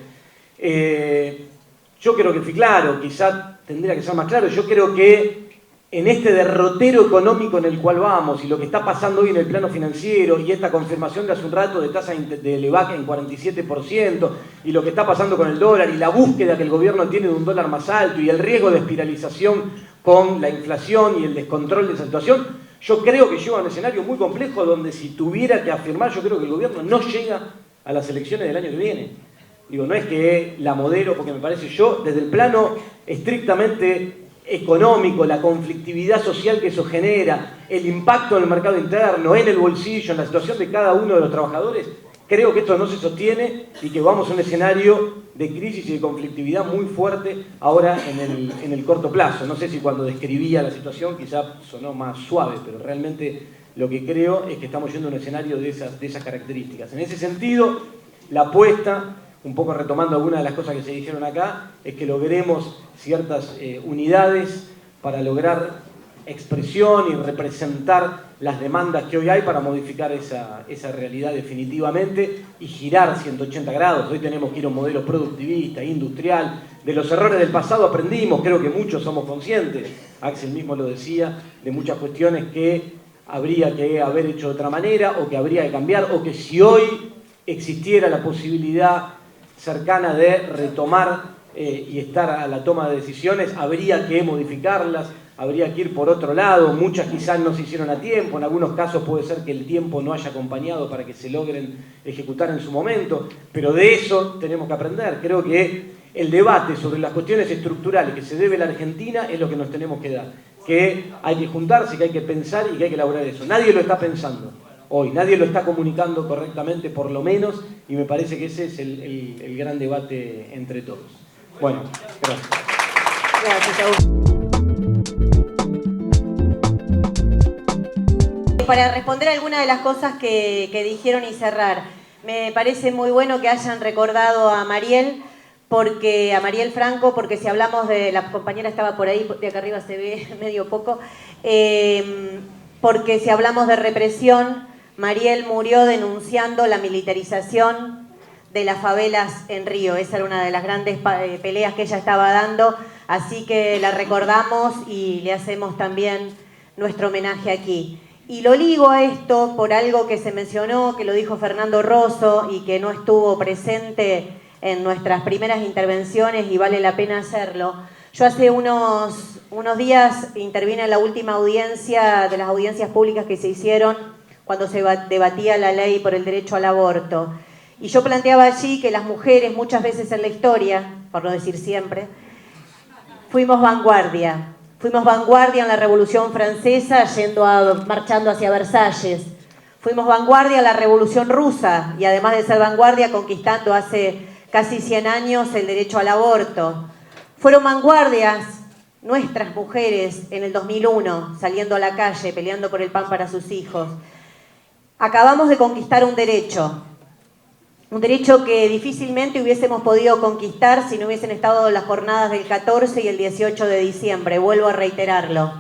Yo creo que fui claro, quizá tendría que ser más claro. Yo creo que en este derrotero económico en el cual vamos y lo que está pasando hoy en el plano financiero y esta confirmación de hace un rato de tasa de LEVAC en 47% y lo que está pasando con el dólar y la búsqueda que el gobierno tiene de un dólar más alto y el riesgo de espiralización con la inflación y el descontrol de esa situación, yo creo que lleva a un escenario muy complejo donde si tuviera que afirmar, yo creo que el gobierno no llega a las elecciones del año que viene. Digo, no es que la modelo, porque me parece yo, desde el plano estrictamente económico, la conflictividad social que eso genera, el impacto en el mercado interno, en el bolsillo, en la situación de cada uno de los trabajadores, creo que esto no se sostiene y que vamos a un escenario de crisis y de conflictividad muy fuerte ahora en el corto plazo. No sé si cuando describía la situación quizá sonó más suave, pero realmente lo que creo es que estamos yendo a un escenario de esas características. En ese sentido, la apuesta, un poco retomando algunas de las cosas que se dijeron acá, es que logremos ciertas unidades para lograr expresión y representar las demandas que hoy hay para modificar esa realidad definitivamente y girar 180 grados. Hoy tenemos que ir a un modelo productivista, industrial. De los errores del pasado aprendimos, creo que muchos somos conscientes, Axel mismo lo decía, de muchas cuestiones que habría que haber hecho de otra manera, o que habría que cambiar, o que si hoy existiera la posibilidad cercana de retomar y estar a la toma de decisiones, habría que modificarlas, habría que ir por otro lado. Muchas quizás no se hicieron a tiempo, en algunos casos puede ser que el tiempo no haya acompañado para que se logren ejecutar en su momento, pero de eso tenemos que aprender. Creo que el debate sobre las cuestiones estructurales que se debe a la Argentina es lo que nos tenemos que dar, que hay que juntarse, que hay que pensar y que hay que elaborar eso. Nadie lo está pensando hoy, nadie lo está comunicando correctamente, por lo menos, y me parece que ese es el gran debate entre todos. Bueno, gracias. Gracias, Para responder algunas de las cosas que dijeron y cerrar, me parece muy bueno que hayan recordado a Mariel Franco, porque si hablamos de, la compañera estaba por ahí, de acá arriba se ve medio poco, porque si hablamos de represión, Mariel murió denunciando la militarización de las favelas en Río. Esa era una de las grandes peleas que ella estaba dando, así que la recordamos y le hacemos también nuestro homenaje aquí. Y lo ligo a esto por algo que se mencionó, que lo dijo Fernando Rosso y que no estuvo presente en nuestras primeras intervenciones y vale la pena hacerlo. Yo hace unos días intervine en la última audiencia de las audiencias públicas que se hicieron cuando se debatía la ley por el derecho al aborto. Y yo planteaba allí que las mujeres muchas veces en la historia, por no decir siempre, fuimos vanguardia. Fuimos vanguardia en la Revolución Francesa marchando hacia Versalles. Fuimos vanguardia en la Revolución Rusa y además de ser vanguardia conquistando hace casi 100 años el derecho al aborto. Fueron vanguardias nuestras mujeres en el 2001, saliendo a la calle, peleando por el pan para sus hijos. Acabamos de conquistar un derecho que difícilmente hubiésemos podido conquistar si no hubiesen estado las jornadas del 14 y el 18 de diciembre, vuelvo a reiterarlo,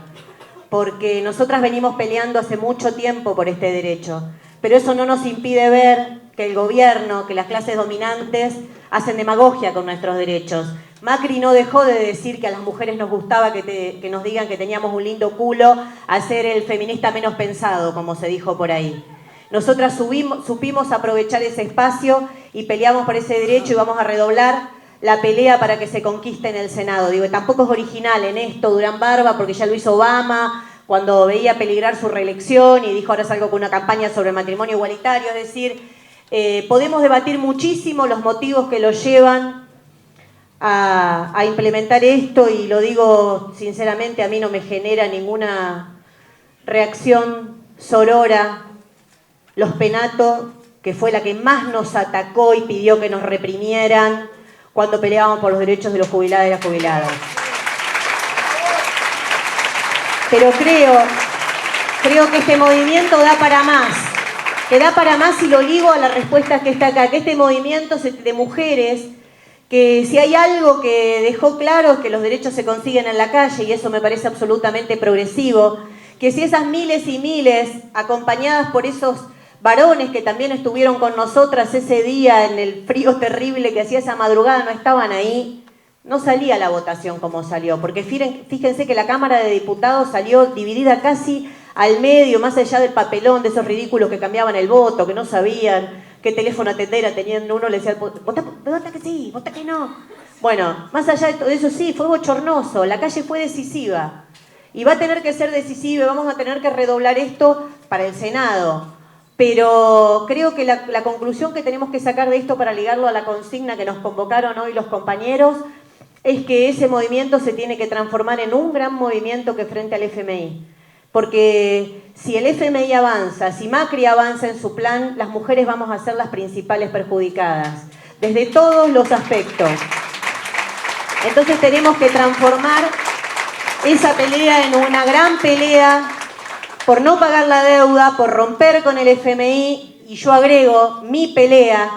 porque nosotras venimos peleando hace mucho tiempo por este derecho, pero eso no nos impide ver que el gobierno, que las clases dominantes hacen demagogia con nuestros derechos. Macri no dejó de decir que a las mujeres nos gustaba que nos digan que teníamos un lindo culo, a ser el feminista menos pensado, como se dijo por ahí. Nosotras supimos aprovechar ese espacio y peleamos por ese derecho y vamos a redoblar la pelea para que se conquiste en el Senado. Digo, tampoco es original en esto Durán Barba, porque ya lo hizo Obama cuando veía peligrar su reelección y dijo ahora salgo con una campaña sobre el matrimonio igualitario. Es decir, podemos debatir muchísimo los motivos que lo llevan a implementar esto y lo digo sinceramente, a mí no me genera ninguna reacción sorora Los Penato, que fue la que más nos atacó y pidió que nos reprimieran cuando peleábamos por los derechos de los jubilados y las jubiladas. Pero creo que este movimiento da para más, que da para más y lo ligo a la respuesta que está acá, que este movimiento de mujeres, que si hay algo que dejó claro es que los derechos se consiguen en la calle y eso me parece absolutamente progresivo, que si esas miles y miles, acompañadas por esos varones que también estuvieron con nosotras ese día en el frío terrible que hacía esa madrugada, no estaban ahí, no salía la votación como salió, porque fíjense que la Cámara de Diputados salió dividida casi al medio, más allá del papelón de esos ridículos que cambiaban el voto, que no sabían qué teléfono atender, teniendo uno le decía, vota que sí, vota que no. Bueno, más allá de todo eso sí, fue bochornoso, la calle fue decisiva y va a tener que ser decisiva, vamos a tener que redoblar esto para el Senado. Pero creo que la conclusión que tenemos que sacar de esto para ligarlo a la consigna que nos convocaron hoy los compañeros es que ese movimiento se tiene que transformar en un gran movimiento que frente al FMI. Porque si el FMI avanza, si Macri avanza en su plan, las mujeres vamos a ser las principales perjudicadas, desde todos los aspectos. Entonces tenemos que transformar esa pelea en una gran pelea por no pagar la deuda, por romper con el FMI, y yo agrego mi pelea,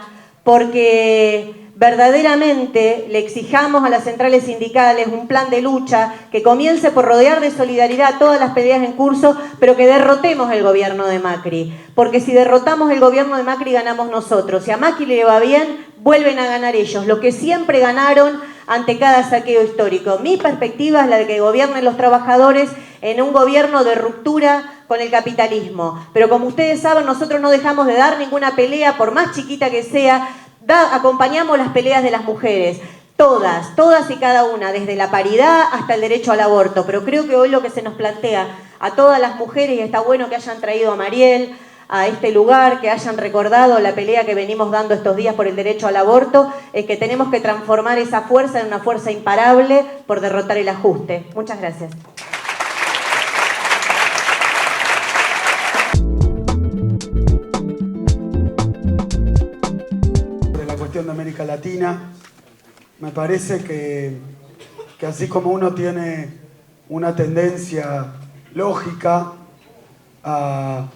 porque verdaderamente le exijamos a las centrales sindicales un plan de lucha que comience por rodear de solidaridad todas las peleas en curso, pero que derrotemos el gobierno de Macri. Porque si derrotamos el gobierno de Macri, ganamos nosotros. Si a Macri le va bien, vuelven a ganar ellos, lo que siempre ganaron ante cada saqueo histórico. Mi perspectiva es la de que gobiernen los trabajadores en un gobierno de ruptura con el capitalismo. Pero como ustedes saben, nosotros no dejamos de dar ninguna pelea, por más chiquita que sea, acompañamos las peleas de las mujeres. Todas y cada una, desde la paridad hasta el derecho al aborto. Pero creo que hoy lo que se nos plantea a todas las mujeres, y está bueno que hayan traído a Mariel a este lugar, que hayan recordado la pelea que venimos dando estos días por el derecho al aborto, es que tenemos que transformar esa fuerza en una fuerza imparable por derrotar el ajuste. Muchas gracias. Sobre la cuestión de América Latina, me parece que así como uno tiene una tendencia lógica a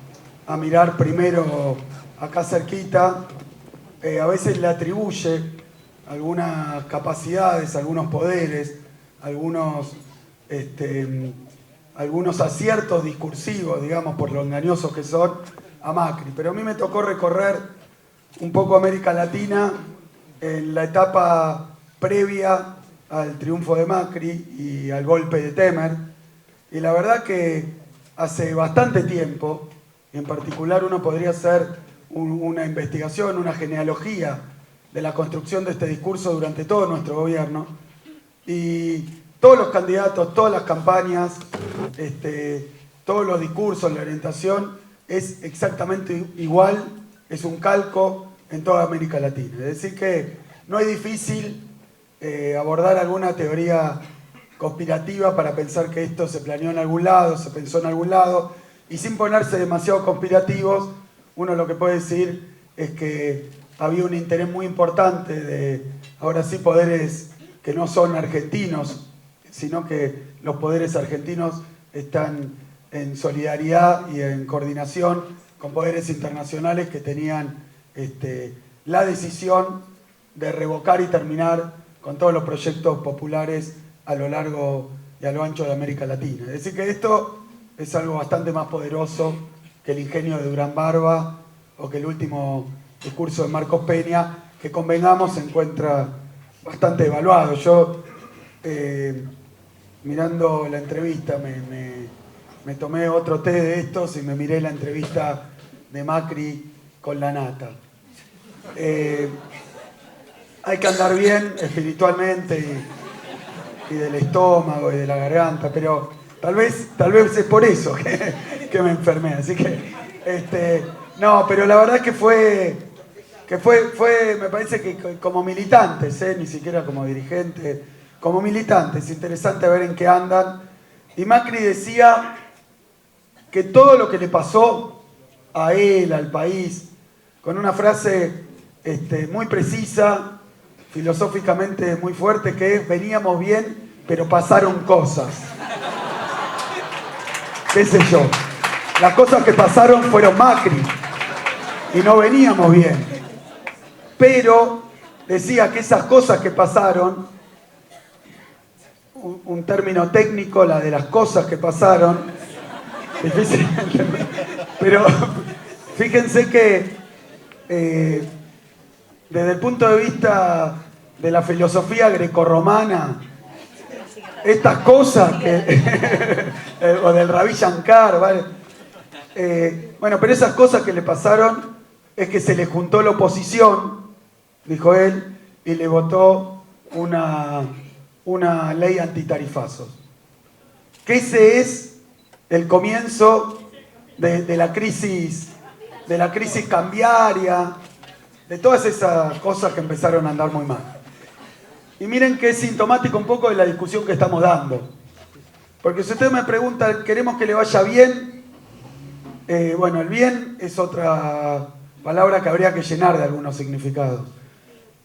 mirar primero acá cerquita, a veces le atribuye algunas capacidades, algunos poderes, algunos aciertos discursivos, digamos, por lo engañosos que son, a Macri. Pero a mí me tocó recorrer un poco América Latina en la etapa previa al triunfo de Macri y al golpe de Temer, y la verdad que hace bastante tiempo, y en particular uno podría hacer una investigación, una genealogía de la construcción de este discurso durante todo nuestro gobierno, y todos los candidatos, todas las campañas, todos los discursos, la orientación es exactamente igual, es un calco en toda América Latina. Es decir que no es difícil abordar alguna teoría conspirativa para pensar que esto se planeó en algún lado, se pensó en algún lado, y sin ponerse demasiado conspirativos, uno lo que puede decir es que había un interés muy importante de, ahora sí, poderes que no son argentinos, sino que los poderes argentinos están en solidaridad y en coordinación con poderes internacionales que tenían la decisión de revocar y terminar con todos los proyectos populares a lo largo y a lo ancho de América Latina. Es decir que esto es algo bastante más poderoso que el ingenio de Durán Barba o que el último discurso de Marcos Peña, que convengamos se encuentra bastante evaluado. Yo, mirando la entrevista, me tomé otro té de estos y me miré la entrevista de Macri con la nata. Hay que andar bien espiritualmente y del estómago y de la garganta, pero tal vez es por eso que me enfermé. Así que, no, pero la verdad que fue, me parece que como militantes, ni siquiera como dirigentes, como militantes, es interesante ver en qué andan. Y Macri decía que todo lo que le pasó a él, al país, con una frase muy precisa, filosóficamente muy fuerte, que es: veníamos bien, pero pasaron cosas. ¿Qué sé yo? Las cosas que pasaron fueron Macri y no veníamos bien. Pero decía que esas cosas que pasaron, un término técnico, la de las cosas que pasaron, difícil, pero fíjense que desde el punto de vista de la filosofía grecorromana, estas cosas o del Rabí Shankar, ¿vale? Bueno, pero esas cosas que le pasaron es que se le juntó la oposición, dijo él, y le votó una ley antitarifazos. Que ese es el comienzo de la crisis cambiaria, de todas esas cosas que empezaron a andar muy mal. Y miren que es sintomático un poco de la discusión que estamos dando. Porque si usted me pregunta, ¿queremos que le vaya bien? Bueno, el bien es otra palabra que habría que llenar de algunos significados.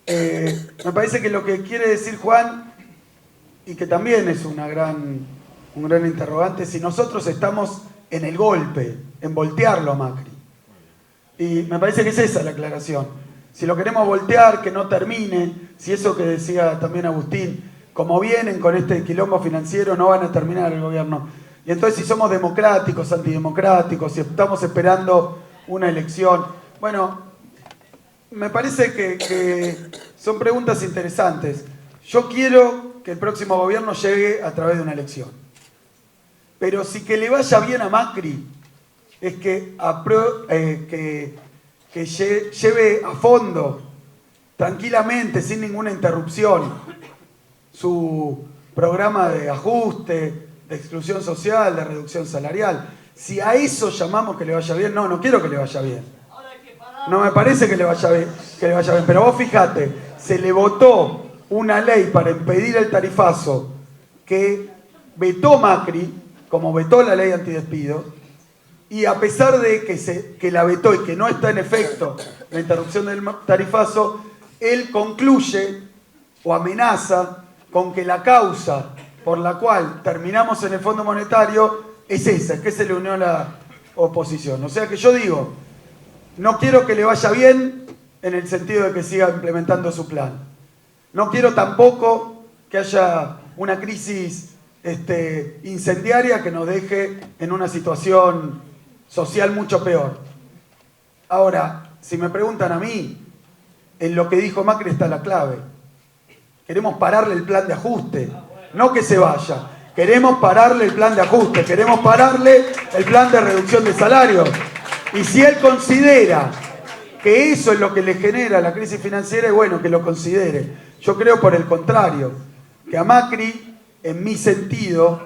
Me parece que lo que quiere decir Juan, y que también es un gran interrogante, si nosotros estamos en el golpe, en voltearlo a Macri. Y me parece que es esa la aclaración. Si lo queremos voltear, que no termine, si eso que decía también Agustín, como vienen con este quilombo financiero, no van a terminar el gobierno. Y entonces si somos democráticos, antidemocráticos, si estamos esperando una elección, bueno, me parece que son preguntas interesantes. Yo quiero que el próximo gobierno llegue a través de una elección. Pero si que le vaya bien a Macri es que lleve a fondo, tranquilamente, sin ninguna interrupción, su programa de ajuste, de exclusión social, de reducción salarial. Si a eso llamamos que le vaya bien, no quiero que le vaya bien. No me parece que le vaya bien, pero vos fijate, se le votó una ley para impedir el tarifazo que vetó Macri, como vetó la ley antidespido, y a pesar de que la vetó y que no está en efecto la interrupción del tarifazo, él concluye o amenaza con que la causa por la cual terminamos en el Fondo Monetario es esa, que se le unió a la oposición. O sea que yo digo, no quiero que le vaya bien en el sentido de que siga implementando su plan. No quiero tampoco que haya una crisis incendiaria que nos deje en una situación social mucho peor. Ahora, si me preguntan a mí, en lo que dijo Macri está la clave. Queremos pararle el plan de ajuste, no que se vaya. Queremos pararle el plan de ajuste, queremos pararle el plan de reducción de salarios. Y si él considera que eso es lo que le genera la crisis financiera, es bueno que lo considere. Yo creo por el contrario, que a Macri, en mi sentido,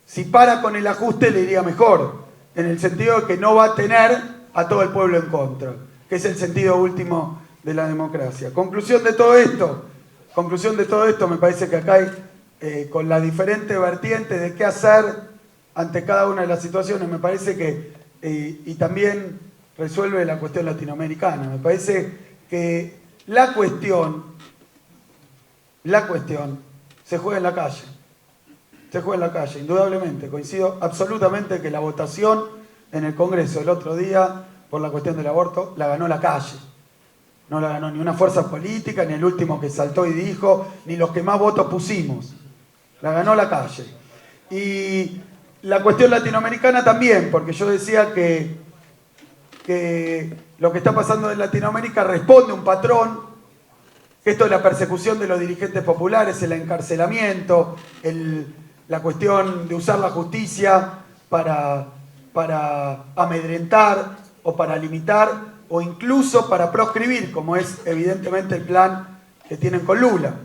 si para con el ajuste le iría mejor, en el sentido de que no va a tener a todo el pueblo en contra, que es el sentido último de la democracia. Conclusión de todo esto, me parece que acá hay, con las diferentes vertientes de qué hacer ante cada una de las situaciones, me parece que, y también resuelve la cuestión latinoamericana, me parece que la cuestión se juega en la calle. Se juega en la calle, indudablemente. Coincido absolutamente que la votación en el Congreso el otro día por la cuestión del aborto la ganó la calle. No la ganó ni una fuerza política, ni el último que saltó y dijo, ni los que más votos pusimos. La ganó la calle. Y la cuestión latinoamericana también, porque yo decía que lo que está pasando en Latinoamérica responde a un patrón. Esto es la persecución de los dirigentes populares, el encarcelamiento, la cuestión de usar la justicia para amedrentar o para limitar o incluso para proscribir, como es evidentemente el plan que tienen con Lula.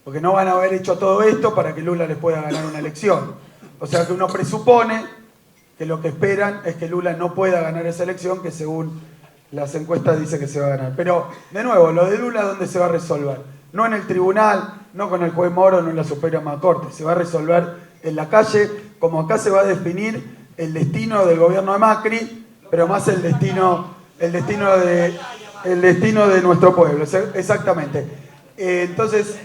Porque no van a haber hecho todo esto para que Lula les pueda ganar una elección. O sea que uno presupone que lo que esperan es que Lula no pueda ganar esa elección, que según las encuestas dice que se va a ganar. Pero, de nuevo, lo de Lula, ¿dónde se va a resolver? No en el tribunal, no con el juez Moro, no en la Suprema Corte. Se va a resolver en la calle, como acá se va a definir el destino del gobierno de Macri, pero más el destino de nuestro pueblo, exactamente. Entonces,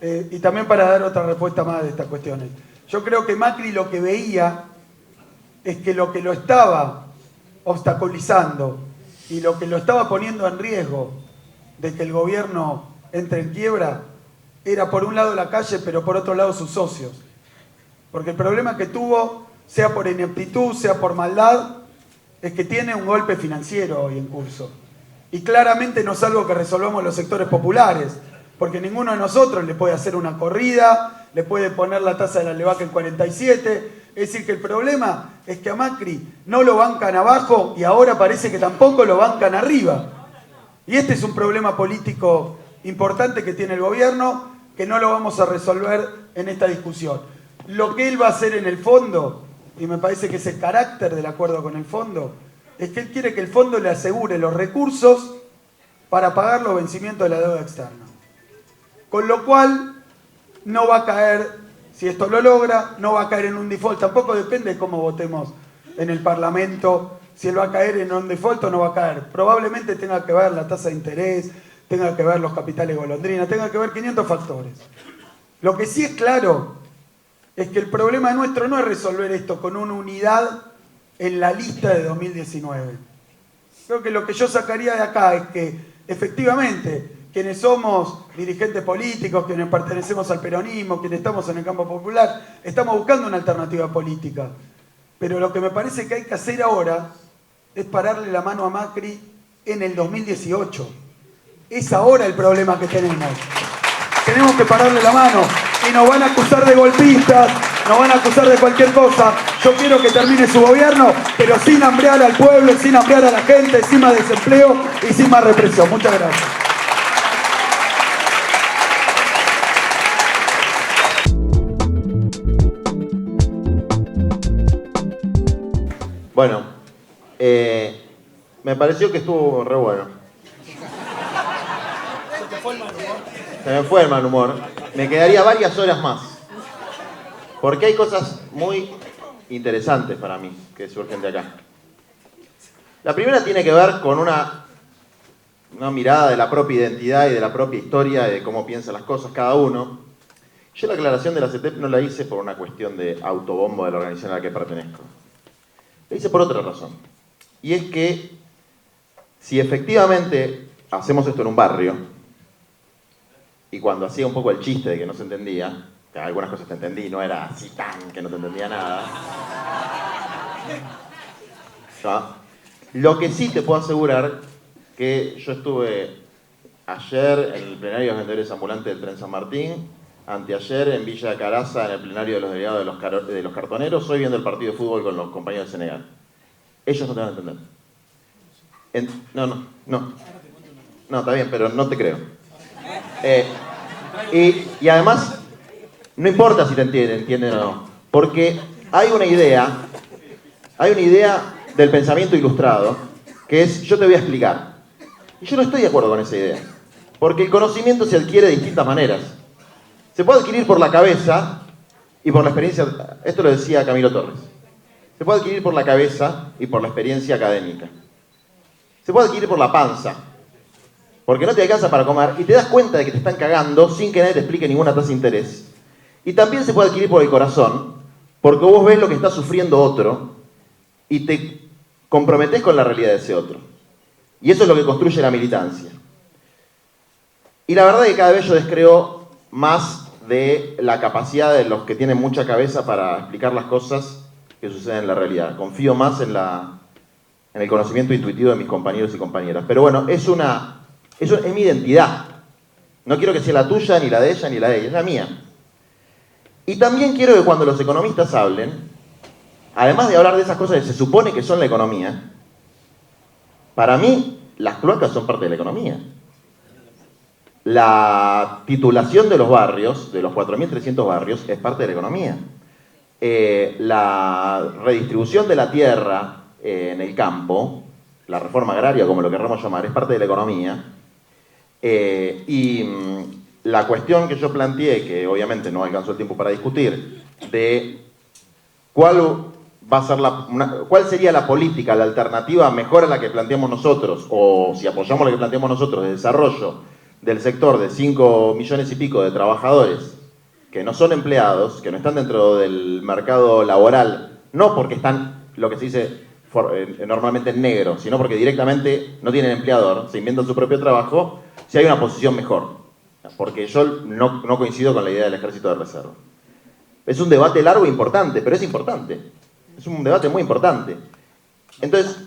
y también para dar otra respuesta más de estas cuestiones. Yo creo que Macri lo que veía es que lo que lo estaba obstaculizando y lo que lo estaba poniendo en riesgo de que el gobierno entre en quiebra era por un lado la calle, pero por otro lado sus socios. Porque el problema que tuvo, sea por ineptitud, sea por maldad, es que tiene un golpe financiero hoy en curso. Y claramente no es algo que resolvamos los sectores populares, porque ninguno de nosotros le puede hacer una corrida, le puede poner la tasa de la LEVAC en 47. Es decir, que el problema es que a Macri no lo bancan abajo y ahora parece que tampoco lo bancan arriba. Y este es un problema político importante que tiene el gobierno, que no lo vamos a resolver en esta discusión. Lo que él va a hacer en el fondo, y me parece que es el carácter del acuerdo con el fondo, es que él quiere que el fondo le asegure los recursos para pagar los vencimientos de la deuda externa. Con lo cual, no va a caer, si esto lo logra, no va a caer en un default. Tampoco depende de cómo votemos en el Parlamento, si él va a caer en un default o no va a caer. Probablemente tenga que ver la tasa de interés, tenga que ver los capitales golondrina, tenga que ver 500 factores. Lo que sí es claro es que el problema nuestro no es resolver esto con una unidad en la lista de 2019. Creo que lo que yo sacaría de acá es que, efectivamente, quienes somos dirigentes políticos, quienes pertenecemos al peronismo, quienes estamos en el campo popular, estamos buscando una alternativa política. Pero lo que me parece que hay que hacer ahora es pararle la mano a Macri en el 2018. Es ahora el problema que tenemos. Tenemos que pararle la mano. Y nos van a acusar de golpistas, nos van a acusar de cualquier cosa. Yo quiero que termine su gobierno, pero sin hambrear al pueblo, sin hambrear a la gente, sin más desempleo y sin más represión. Muchas gracias. Bueno, me pareció que estuvo re bueno. Se me fue el mal humor. Me quedaría varias horas más. Porque hay cosas muy interesantes para mí que surgen de acá. La primera tiene que ver con una mirada de la propia identidad y de la propia historia, de cómo piensan las cosas cada uno. Yo la aclaración de la CETEP no la hice por una cuestión de autobombo de la organización a la que pertenezco. La hice por otra razón. Y es que si efectivamente hacemos esto en un barrio, y cuando hacía un poco el chiste de que no se entendía, que algunas cosas te entendí, no era así tan que no te entendía nada. ¿No? Lo que sí te puedo asegurar que yo estuve ayer en el plenario de los vendedores ambulantes del Tren San Martín, anteayer en Villa de Caraza en el plenario de los delegados de los cartoneros, hoy viendo el partido de fútbol con los compañeros de Senegal. Ellos no te van a entender. No, está bien, pero no te creo. Y además, no importa si te entienden o no, porque hay una idea del pensamiento ilustrado, que es, yo te voy a explicar. Y yo no estoy de acuerdo con esa idea, porque el conocimiento se adquiere de distintas maneras. Se puede adquirir por la cabeza y por la experiencia, esto lo decía Camilo Torres, se puede adquirir por la cabeza y por la experiencia académica. Se puede adquirir por la panza, porque no te alcanza para comer y te das cuenta de que te están cagando sin que nadie te explique ninguna tasa de interés. Y también se puede adquirir por el corazón, porque vos ves lo que está sufriendo otro y te comprometés con la realidad de ese otro. Y eso es lo que construye la militancia. Y la verdad es que cada vez yo descreo más de la capacidad de los que tienen mucha cabeza para explicar las cosas que suceden en la realidad. Confío más en el conocimiento intuitivo de mis compañeros y compañeras. Pero bueno, eso es mi identidad. No quiero que sea la tuya, ni la de ella, ni la de ella, es la mía. Y también quiero que cuando los economistas hablen, además de hablar de esas cosas que se supone que son la economía, para mí las cloacas son parte de la economía. La titulación de los barrios, de los 4.300 barrios, es parte de la economía. La redistribución de la tierra en el campo, la reforma agraria, como lo querramos llamar, es parte de la economía. Y la cuestión que yo planteé, que obviamente no alcanzó el tiempo para discutir, de cuál sería la política, la alternativa mejor a la que planteamos nosotros, o si apoyamos la que planteamos nosotros de desarrollo del sector de 5 millones y pico de trabajadores que no son empleados, que no están dentro del mercado laboral, no porque están, lo que se dice normalmente en negro, sino porque directamente no tienen empleador, se inventan su propio trabajo, si hay una posición mejor. Porque yo no coincido con la idea del ejército de reserva. Es un debate largo e importante, pero es importante. Es un debate muy importante. Entonces,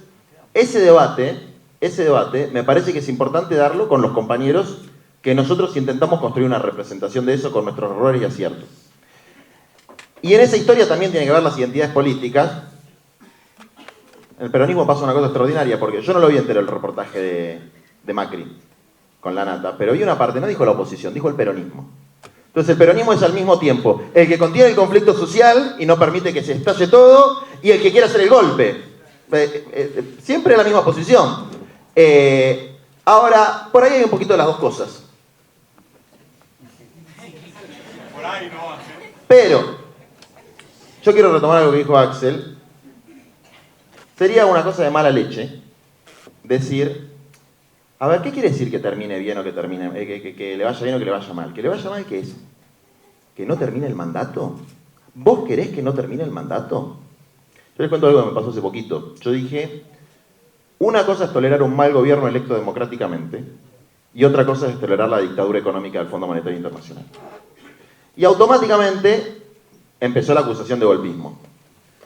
ese debate me parece que es importante darlo con los compañeros que nosotros intentamos construir una representación de eso con nuestros errores y aciertos. Y en esa historia también tiene que ver las identidades políticas. En el peronismo pasa una cosa extraordinaria, porque yo no lo vi entero el reportaje de Macri con la nata, pero vi una parte, no dijo la oposición, dijo el peronismo. Entonces el peronismo es al mismo tiempo el que contiene el conflicto social y no permite que se estalle todo, y el que quiere hacer el golpe. Siempre en la misma posición. Ahora, por ahí hay un poquito de las dos cosas. Pero, yo quiero retomar algo que dijo Axel. Sería una cosa de mala leche decir, a ver, ¿qué quiere decir que termine bien o que termine, que le vaya bien o que le vaya mal? ¿Que le vaya mal qué es? ¿Que no termine el mandato? ¿Vos querés que no termine el mandato? Yo les cuento algo que me pasó hace poquito. Yo dije, una cosa es tolerar un mal gobierno electo democráticamente y otra cosa es tolerar la dictadura económica del Fondo Monetario Internacional. Y automáticamente empezó la acusación de golpismo,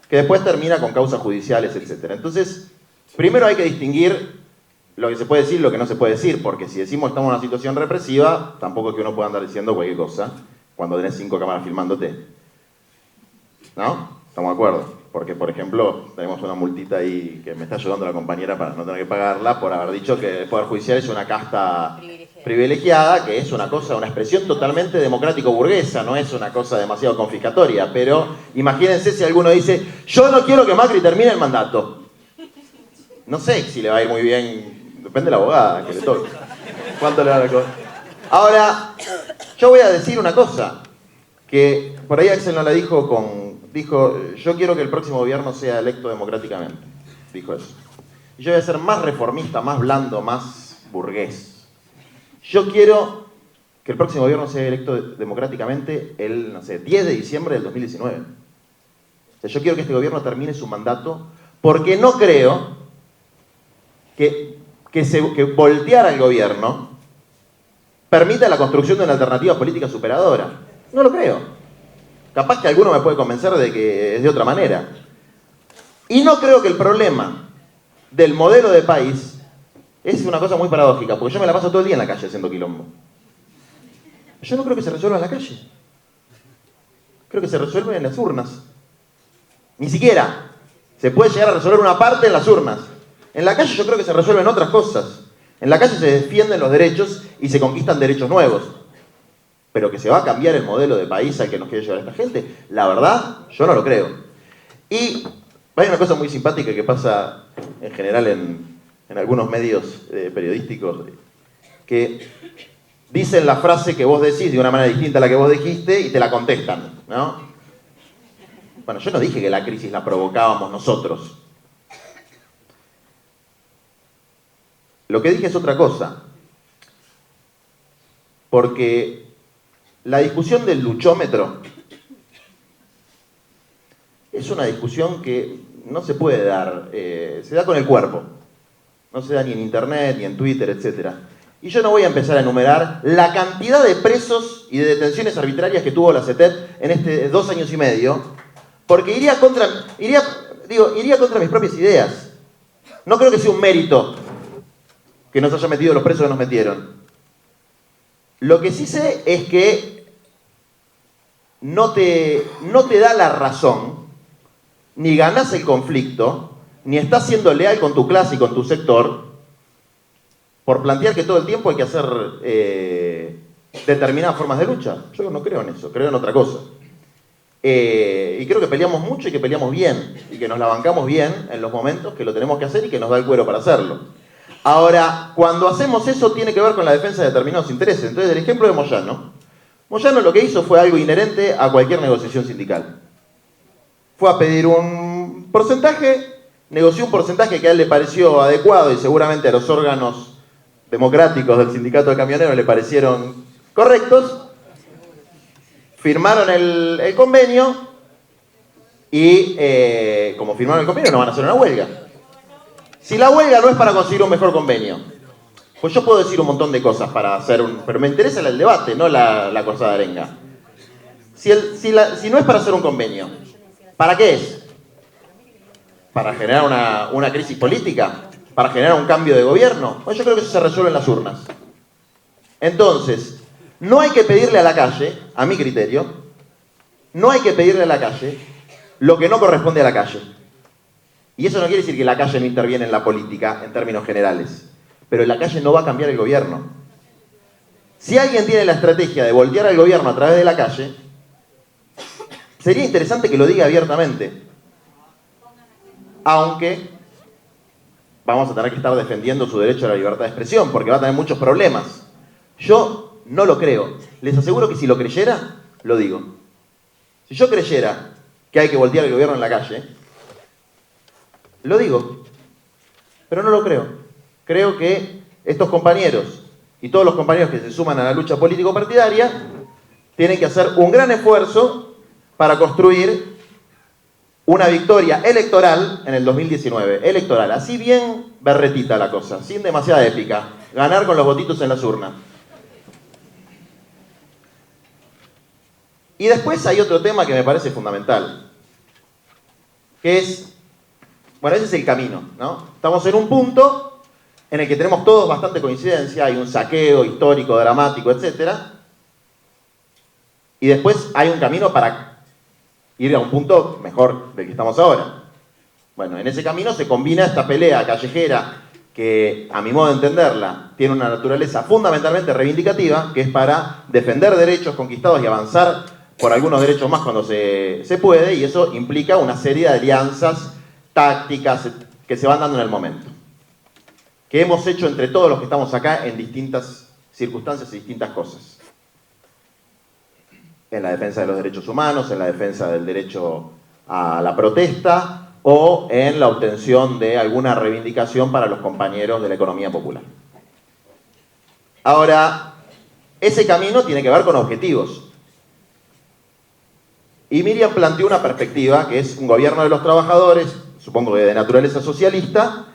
que después termina con causas judiciales, etc. Entonces, primero hay que distinguir lo que se puede decir y lo que no se puede decir, porque si decimos estamos en una situación represiva, tampoco es que uno pueda andar diciendo cualquier cosa cuando tenés 5 cámaras filmándote. ¿no? Estamos de acuerdo. Porque, por ejemplo, tenemos una multita ahí que me está ayudando la compañera para no tener que pagarla por haber dicho que el Poder Judicial es una casta privilegiada, que es una cosa, una expresión totalmente democrático-burguesa, no es una cosa demasiado confiscatoria. Pero imagínense si alguno dice, yo no quiero que Macri termine el mandato. No sé si le va a ir muy bien, depende de la abogada que le toque. ¿Cuánto le va a dar? Ahora, yo voy a decir una cosa, que por ahí Axel no la dijo dijo, yo quiero que el próximo gobierno sea electo democráticamente, dijo eso. Y yo voy a ser más reformista, más blando, más burgués. Yo quiero que el próximo gobierno sea electo democráticamente el, no sé, 10 de diciembre del 2019. O sea, yo quiero que este gobierno termine su mandato, porque no creo que voltear al gobierno permita la construcción de una alternativa política superadora. No lo creo. Capaz que alguno me puede convencer de que es de otra manera. Y no creo que el problema del modelo de país es una cosa muy paradójica, porque yo me la paso todo el día en la calle haciendo quilombo. Yo no creo que se resuelva en la calle. Creo que se resuelve en las urnas. Ni siquiera se puede llegar a resolver una parte en las urnas. En la calle yo creo que se resuelven otras cosas. En la calle se defienden los derechos y se conquistan derechos nuevos. Pero que se va a cambiar el modelo de país al que nos quiere llevar esta gente, la verdad, yo no lo creo. Y hay una cosa muy simpática que pasa en general en algunos medios periodísticos, que dicen la frase que vos decís de una manera distinta a la que vos dijiste y te la contestan, ¿no? Bueno, yo no dije que la crisis la provocábamos nosotros. Lo que dije es otra cosa. Porque la discusión del luchómetro es una discusión que no se puede dar, se da con el cuerpo. No se da ni en internet, ni en Twitter, etc. Y yo no voy a empezar a enumerar la cantidad de presos y de detenciones arbitrarias que tuvo la CETEP en estos 2 años y medio, porque iría contra mis propias ideas. No creo que sea un mérito que nos haya metido los presos que nos metieron. Lo que sí sé es que no te da la razón, ni ganás el conflicto, ni estás siendo leal con tu clase y con tu sector, por plantear que todo el tiempo hay que hacer determinadas formas de lucha. Yo no creo en eso, creo en otra cosa. Y creo que peleamos mucho y que peleamos bien, y que nos la bancamos bien en los momentos que lo tenemos que hacer y que nos da el cuero para hacerlo. Ahora, cuando hacemos eso tiene que ver con la defensa de determinados intereses. Entonces, el ejemplo de Moyano. Moyano lo que hizo fue algo inherente a cualquier negociación sindical. Fue a pedir un porcentaje, negoció un porcentaje que a él le pareció adecuado y seguramente a los órganos democráticos del sindicato de camioneros le parecieron correctos. Firmaron el convenio y como firmaron el convenio no van a hacer una huelga. Si la huelga no es para conseguir un mejor convenio, pues yo puedo decir un montón de cosas para hacer pero me interesa el debate, no la cosa de arenga. Si no es para hacer un convenio, ¿para qué es? ¿Para generar una crisis política? ¿Para generar un cambio de gobierno? Pues yo creo que eso se resuelve en las urnas. Entonces, no hay que pedirle a la calle, a mi criterio, no hay que pedirle a la calle lo que no corresponde a la calle. Y eso no quiere decir que la calle no interviene en la política en términos generales. Pero la calle no va a cambiar el gobierno. Si alguien tiene la estrategia de voltear al gobierno a través de la calle, sería interesante que lo diga abiertamente. Aunque vamos a tener que estar defendiendo su derecho a la libertad de expresión, porque va a tener muchos problemas. Yo no lo creo. Les aseguro que si lo creyera, lo digo. Si yo creyera que hay que voltear el gobierno en la calle, lo digo, pero no lo creo. Creo que estos compañeros y todos los compañeros que se suman a la lucha político-partidaria tienen que hacer un gran esfuerzo para construir una victoria electoral en el 2019. Electoral, así bien berretita la cosa, sin demasiada épica. Ganar con los votitos en las urnas. Y después hay otro tema que me parece fundamental, que es, bueno, ese es el camino, ¿no? Estamos en un punto en el que tenemos todos bastante coincidencia, hay un saqueo histórico, dramático, etc. Y después hay un camino para ir a un punto mejor del que estamos ahora. Bueno, en ese camino se combina esta pelea callejera que, a mi modo de entenderla, tiene una naturaleza fundamentalmente reivindicativa, que es para defender derechos conquistados y avanzar por algunos derechos más cuando se puede, y eso implica una serie de alianzas tácticas que se van dando en el momento, que hemos hecho entre todos los que estamos acá en distintas circunstancias y distintas cosas. En la defensa de los derechos humanos, en la defensa del derecho a la protesta o en la obtención de alguna reivindicación para los compañeros de la economía popular. Ahora, ese camino tiene que ver con objetivos. Y Miriam planteó una perspectiva que es un gobierno de los trabajadores, supongo que de naturaleza socialista,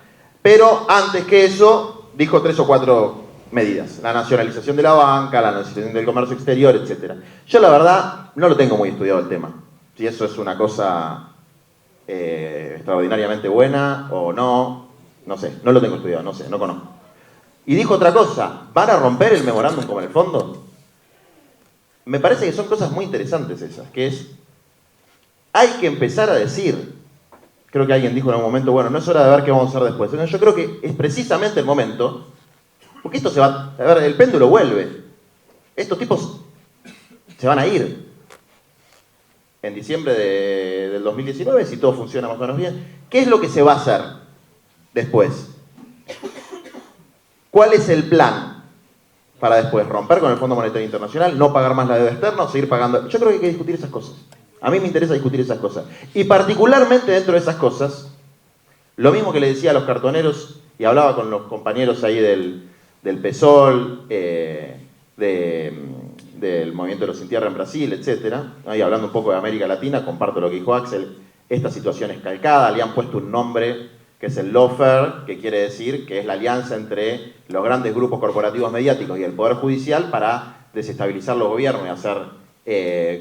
pero antes que eso dijo 3 o 4 medidas. La nacionalización de la banca, la nacionalización del comercio exterior, etc. Yo la verdad no lo tengo muy estudiado el tema. Si eso es una cosa extraordinariamente buena o no, no sé, no lo tengo estudiado, no sé, no conozco. Y dijo otra cosa, ¿van a romper el memorándum como en el fondo? Me parece que son cosas muy interesantes esas, que es, hay que empezar a decir, creo que alguien dijo en un momento, bueno, no es hora de ver qué vamos a hacer después. No, yo creo que es precisamente el momento, porque esto se va, a ver, el péndulo vuelve. Estos tipos se van a ir en diciembre del 2019, si todo funciona más o menos bien. ¿Qué es lo que se va a hacer después? ¿Cuál es el plan para después? ¿Romper con el Fondo Monetario Internacional? ¿No pagar más la deuda externa o seguir pagando? Yo creo que hay que discutir esas cosas. A mí me interesa discutir esas cosas. Y particularmente dentro de esas cosas, lo mismo que le decía a los cartoneros, y hablaba con los compañeros ahí del PSOL, del Movimiento de los Sin Tierra en Brasil, etc. Ahí hablando un poco de América Latina, comparto lo que dijo Axel, esta situación es calcada, le han puesto un nombre que es el lawfare, que quiere decir que es la alianza entre los grandes grupos corporativos mediáticos y el Poder Judicial para desestabilizar los gobiernos y hacer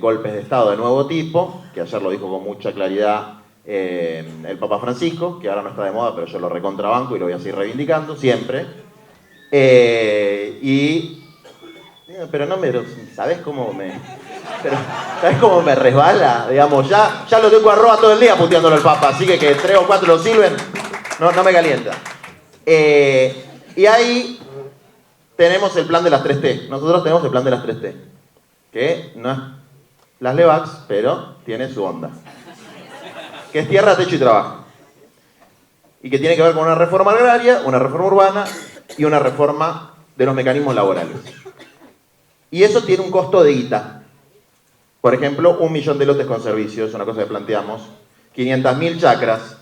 golpes de Estado de nuevo tipo, que ayer lo dijo con mucha claridad el Papa Francisco, que ahora no está de moda, pero yo lo recontrabanco y lo voy a seguir reivindicando, siempre. Pero no me... ¿Sabés cómo me...? ¿Sabés cómo me resbala? Digamos, ya lo tengo a Roa todo el día puteándolo al Papa, así que 3 o 4 lo silben, no me calienta. Y ahí tenemos el plan de las 3T. Nosotros tenemos el plan de las 3T, que no es las LEVAX, pero tiene su onda. Que es tierra, techo y trabajo. Y que tiene que ver con una reforma agraria, una reforma urbana y una reforma de los mecanismos laborales. Y eso tiene un costo de guita. Por ejemplo, 1 millón de lotes con servicios, una cosa que planteamos, 500.000 chacras,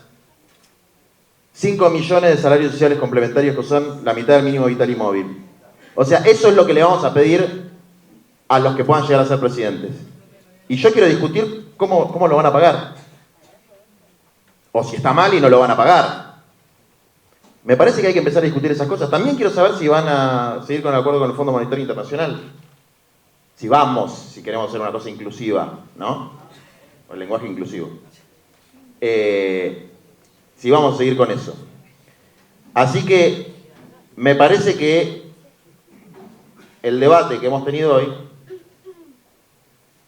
5 millones de salarios sociales complementarios que son la mitad del mínimo vital y móvil. O sea, eso es lo que le vamos a pedir a los que puedan llegar a ser presidentes. Y yo quiero discutir cómo lo van a pagar. O si está mal y no lo van a pagar. Me parece que hay que empezar a discutir esas cosas. También quiero saber si van a seguir con el acuerdo con el Fondo Monetario Internacional. Si queremos hacer una cosa inclusiva, ¿no? O el lenguaje inclusivo. Si vamos a seguir con eso. Así que me parece que el debate que hemos tenido hoy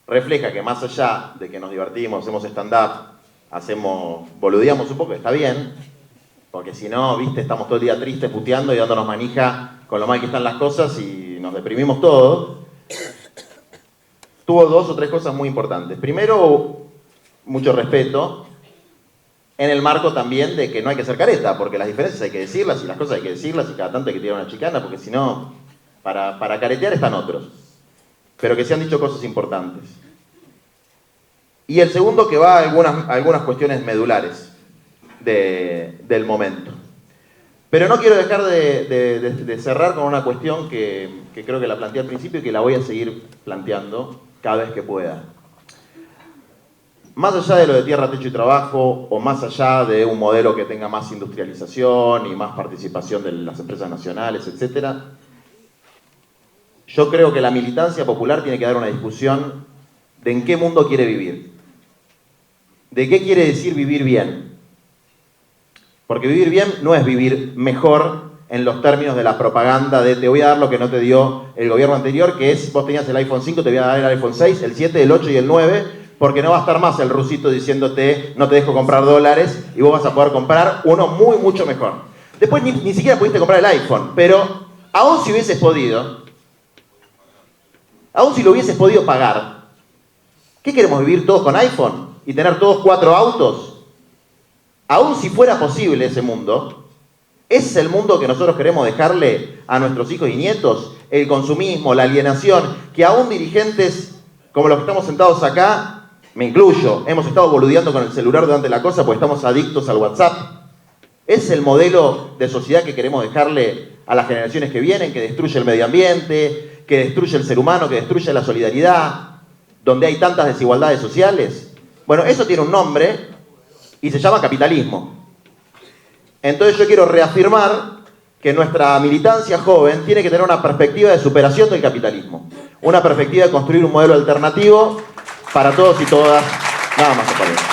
refleja que más allá de que nos divertimos, hacemos stand-up, boludeamos un poco, está bien, porque si no, viste, estamos todo el día tristes, puteando y dándonos manija con lo mal que están las cosas y nos deprimimos todos. Tuvo 2 o 3 cosas muy importantes. Primero, mucho respeto, en el marco también de que no hay que ser careta, porque las diferencias hay que decirlas y las cosas hay que decirlas y cada tanto hay que tirar una chicana, porque si no, para caretear están otros. Pero que se han dicho cosas importantes. Y el segundo, que va a algunas cuestiones medulares del momento. Pero no quiero dejar de cerrar con una cuestión que creo que la planteé al principio y que la voy a seguir planteando cada vez que pueda. Más allá de lo de tierra, techo y trabajo, o más allá de un modelo que tenga más industrialización y más participación de las empresas nacionales, etc., yo creo que la militancia popular tiene que dar una discusión de en qué mundo quiere vivir. ¿De qué quiere decir vivir bien? Porque vivir bien no es vivir mejor en los términos de la propaganda de te voy a dar lo que no te dio el gobierno anterior, que es, vos tenías el iPhone 5, te voy a dar el iPhone 6, el 7, el 8 y el 9, porque no va a estar más el rusito diciéndote no te dejo comprar dólares y vos vas a poder comprar uno mucho mejor. Después ni siquiera pudiste comprar el iPhone, pero aún si hubieses podido, aún si lo hubieses podido pagar, ¿qué queremos, vivir todos con iPhone y tener todos 4 autos? Aún si fuera posible ese mundo, ¿ese es el mundo que nosotros queremos dejarle a nuestros hijos y nietos? El consumismo, la alienación, que aún dirigentes como los que estamos sentados acá, me incluyo, hemos estado boludeando con el celular durante la cosa porque estamos adictos al WhatsApp. ¿Es el modelo de sociedad que queremos dejarle a las generaciones que vienen, que destruye el medio ambiente, que destruye el ser humano, que destruye la solidaridad, donde hay tantas desigualdades sociales? Bueno, eso tiene un nombre y se llama capitalismo. Entonces yo quiero reafirmar que nuestra militancia joven tiene que tener una perspectiva de superación del capitalismo, una perspectiva de construir un modelo alternativo para todos y todas. Nada más, compañeros.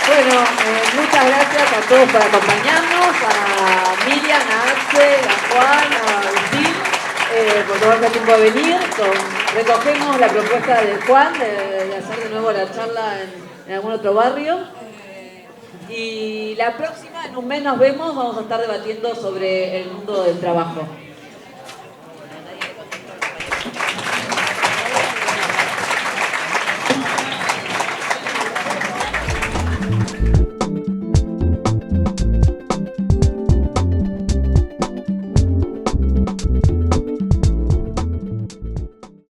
Bueno, muchas gracias a todos por acompañarnos, a Miriam, a Axel, a Juan, a Agustín, por tomarse el tiempo de venir. Recogemos la propuesta de Juan de hacer de nuevo la charla en algún otro barrio. Y la próxima, en un mes nos vemos, vamos a estar debatiendo sobre el mundo del trabajo.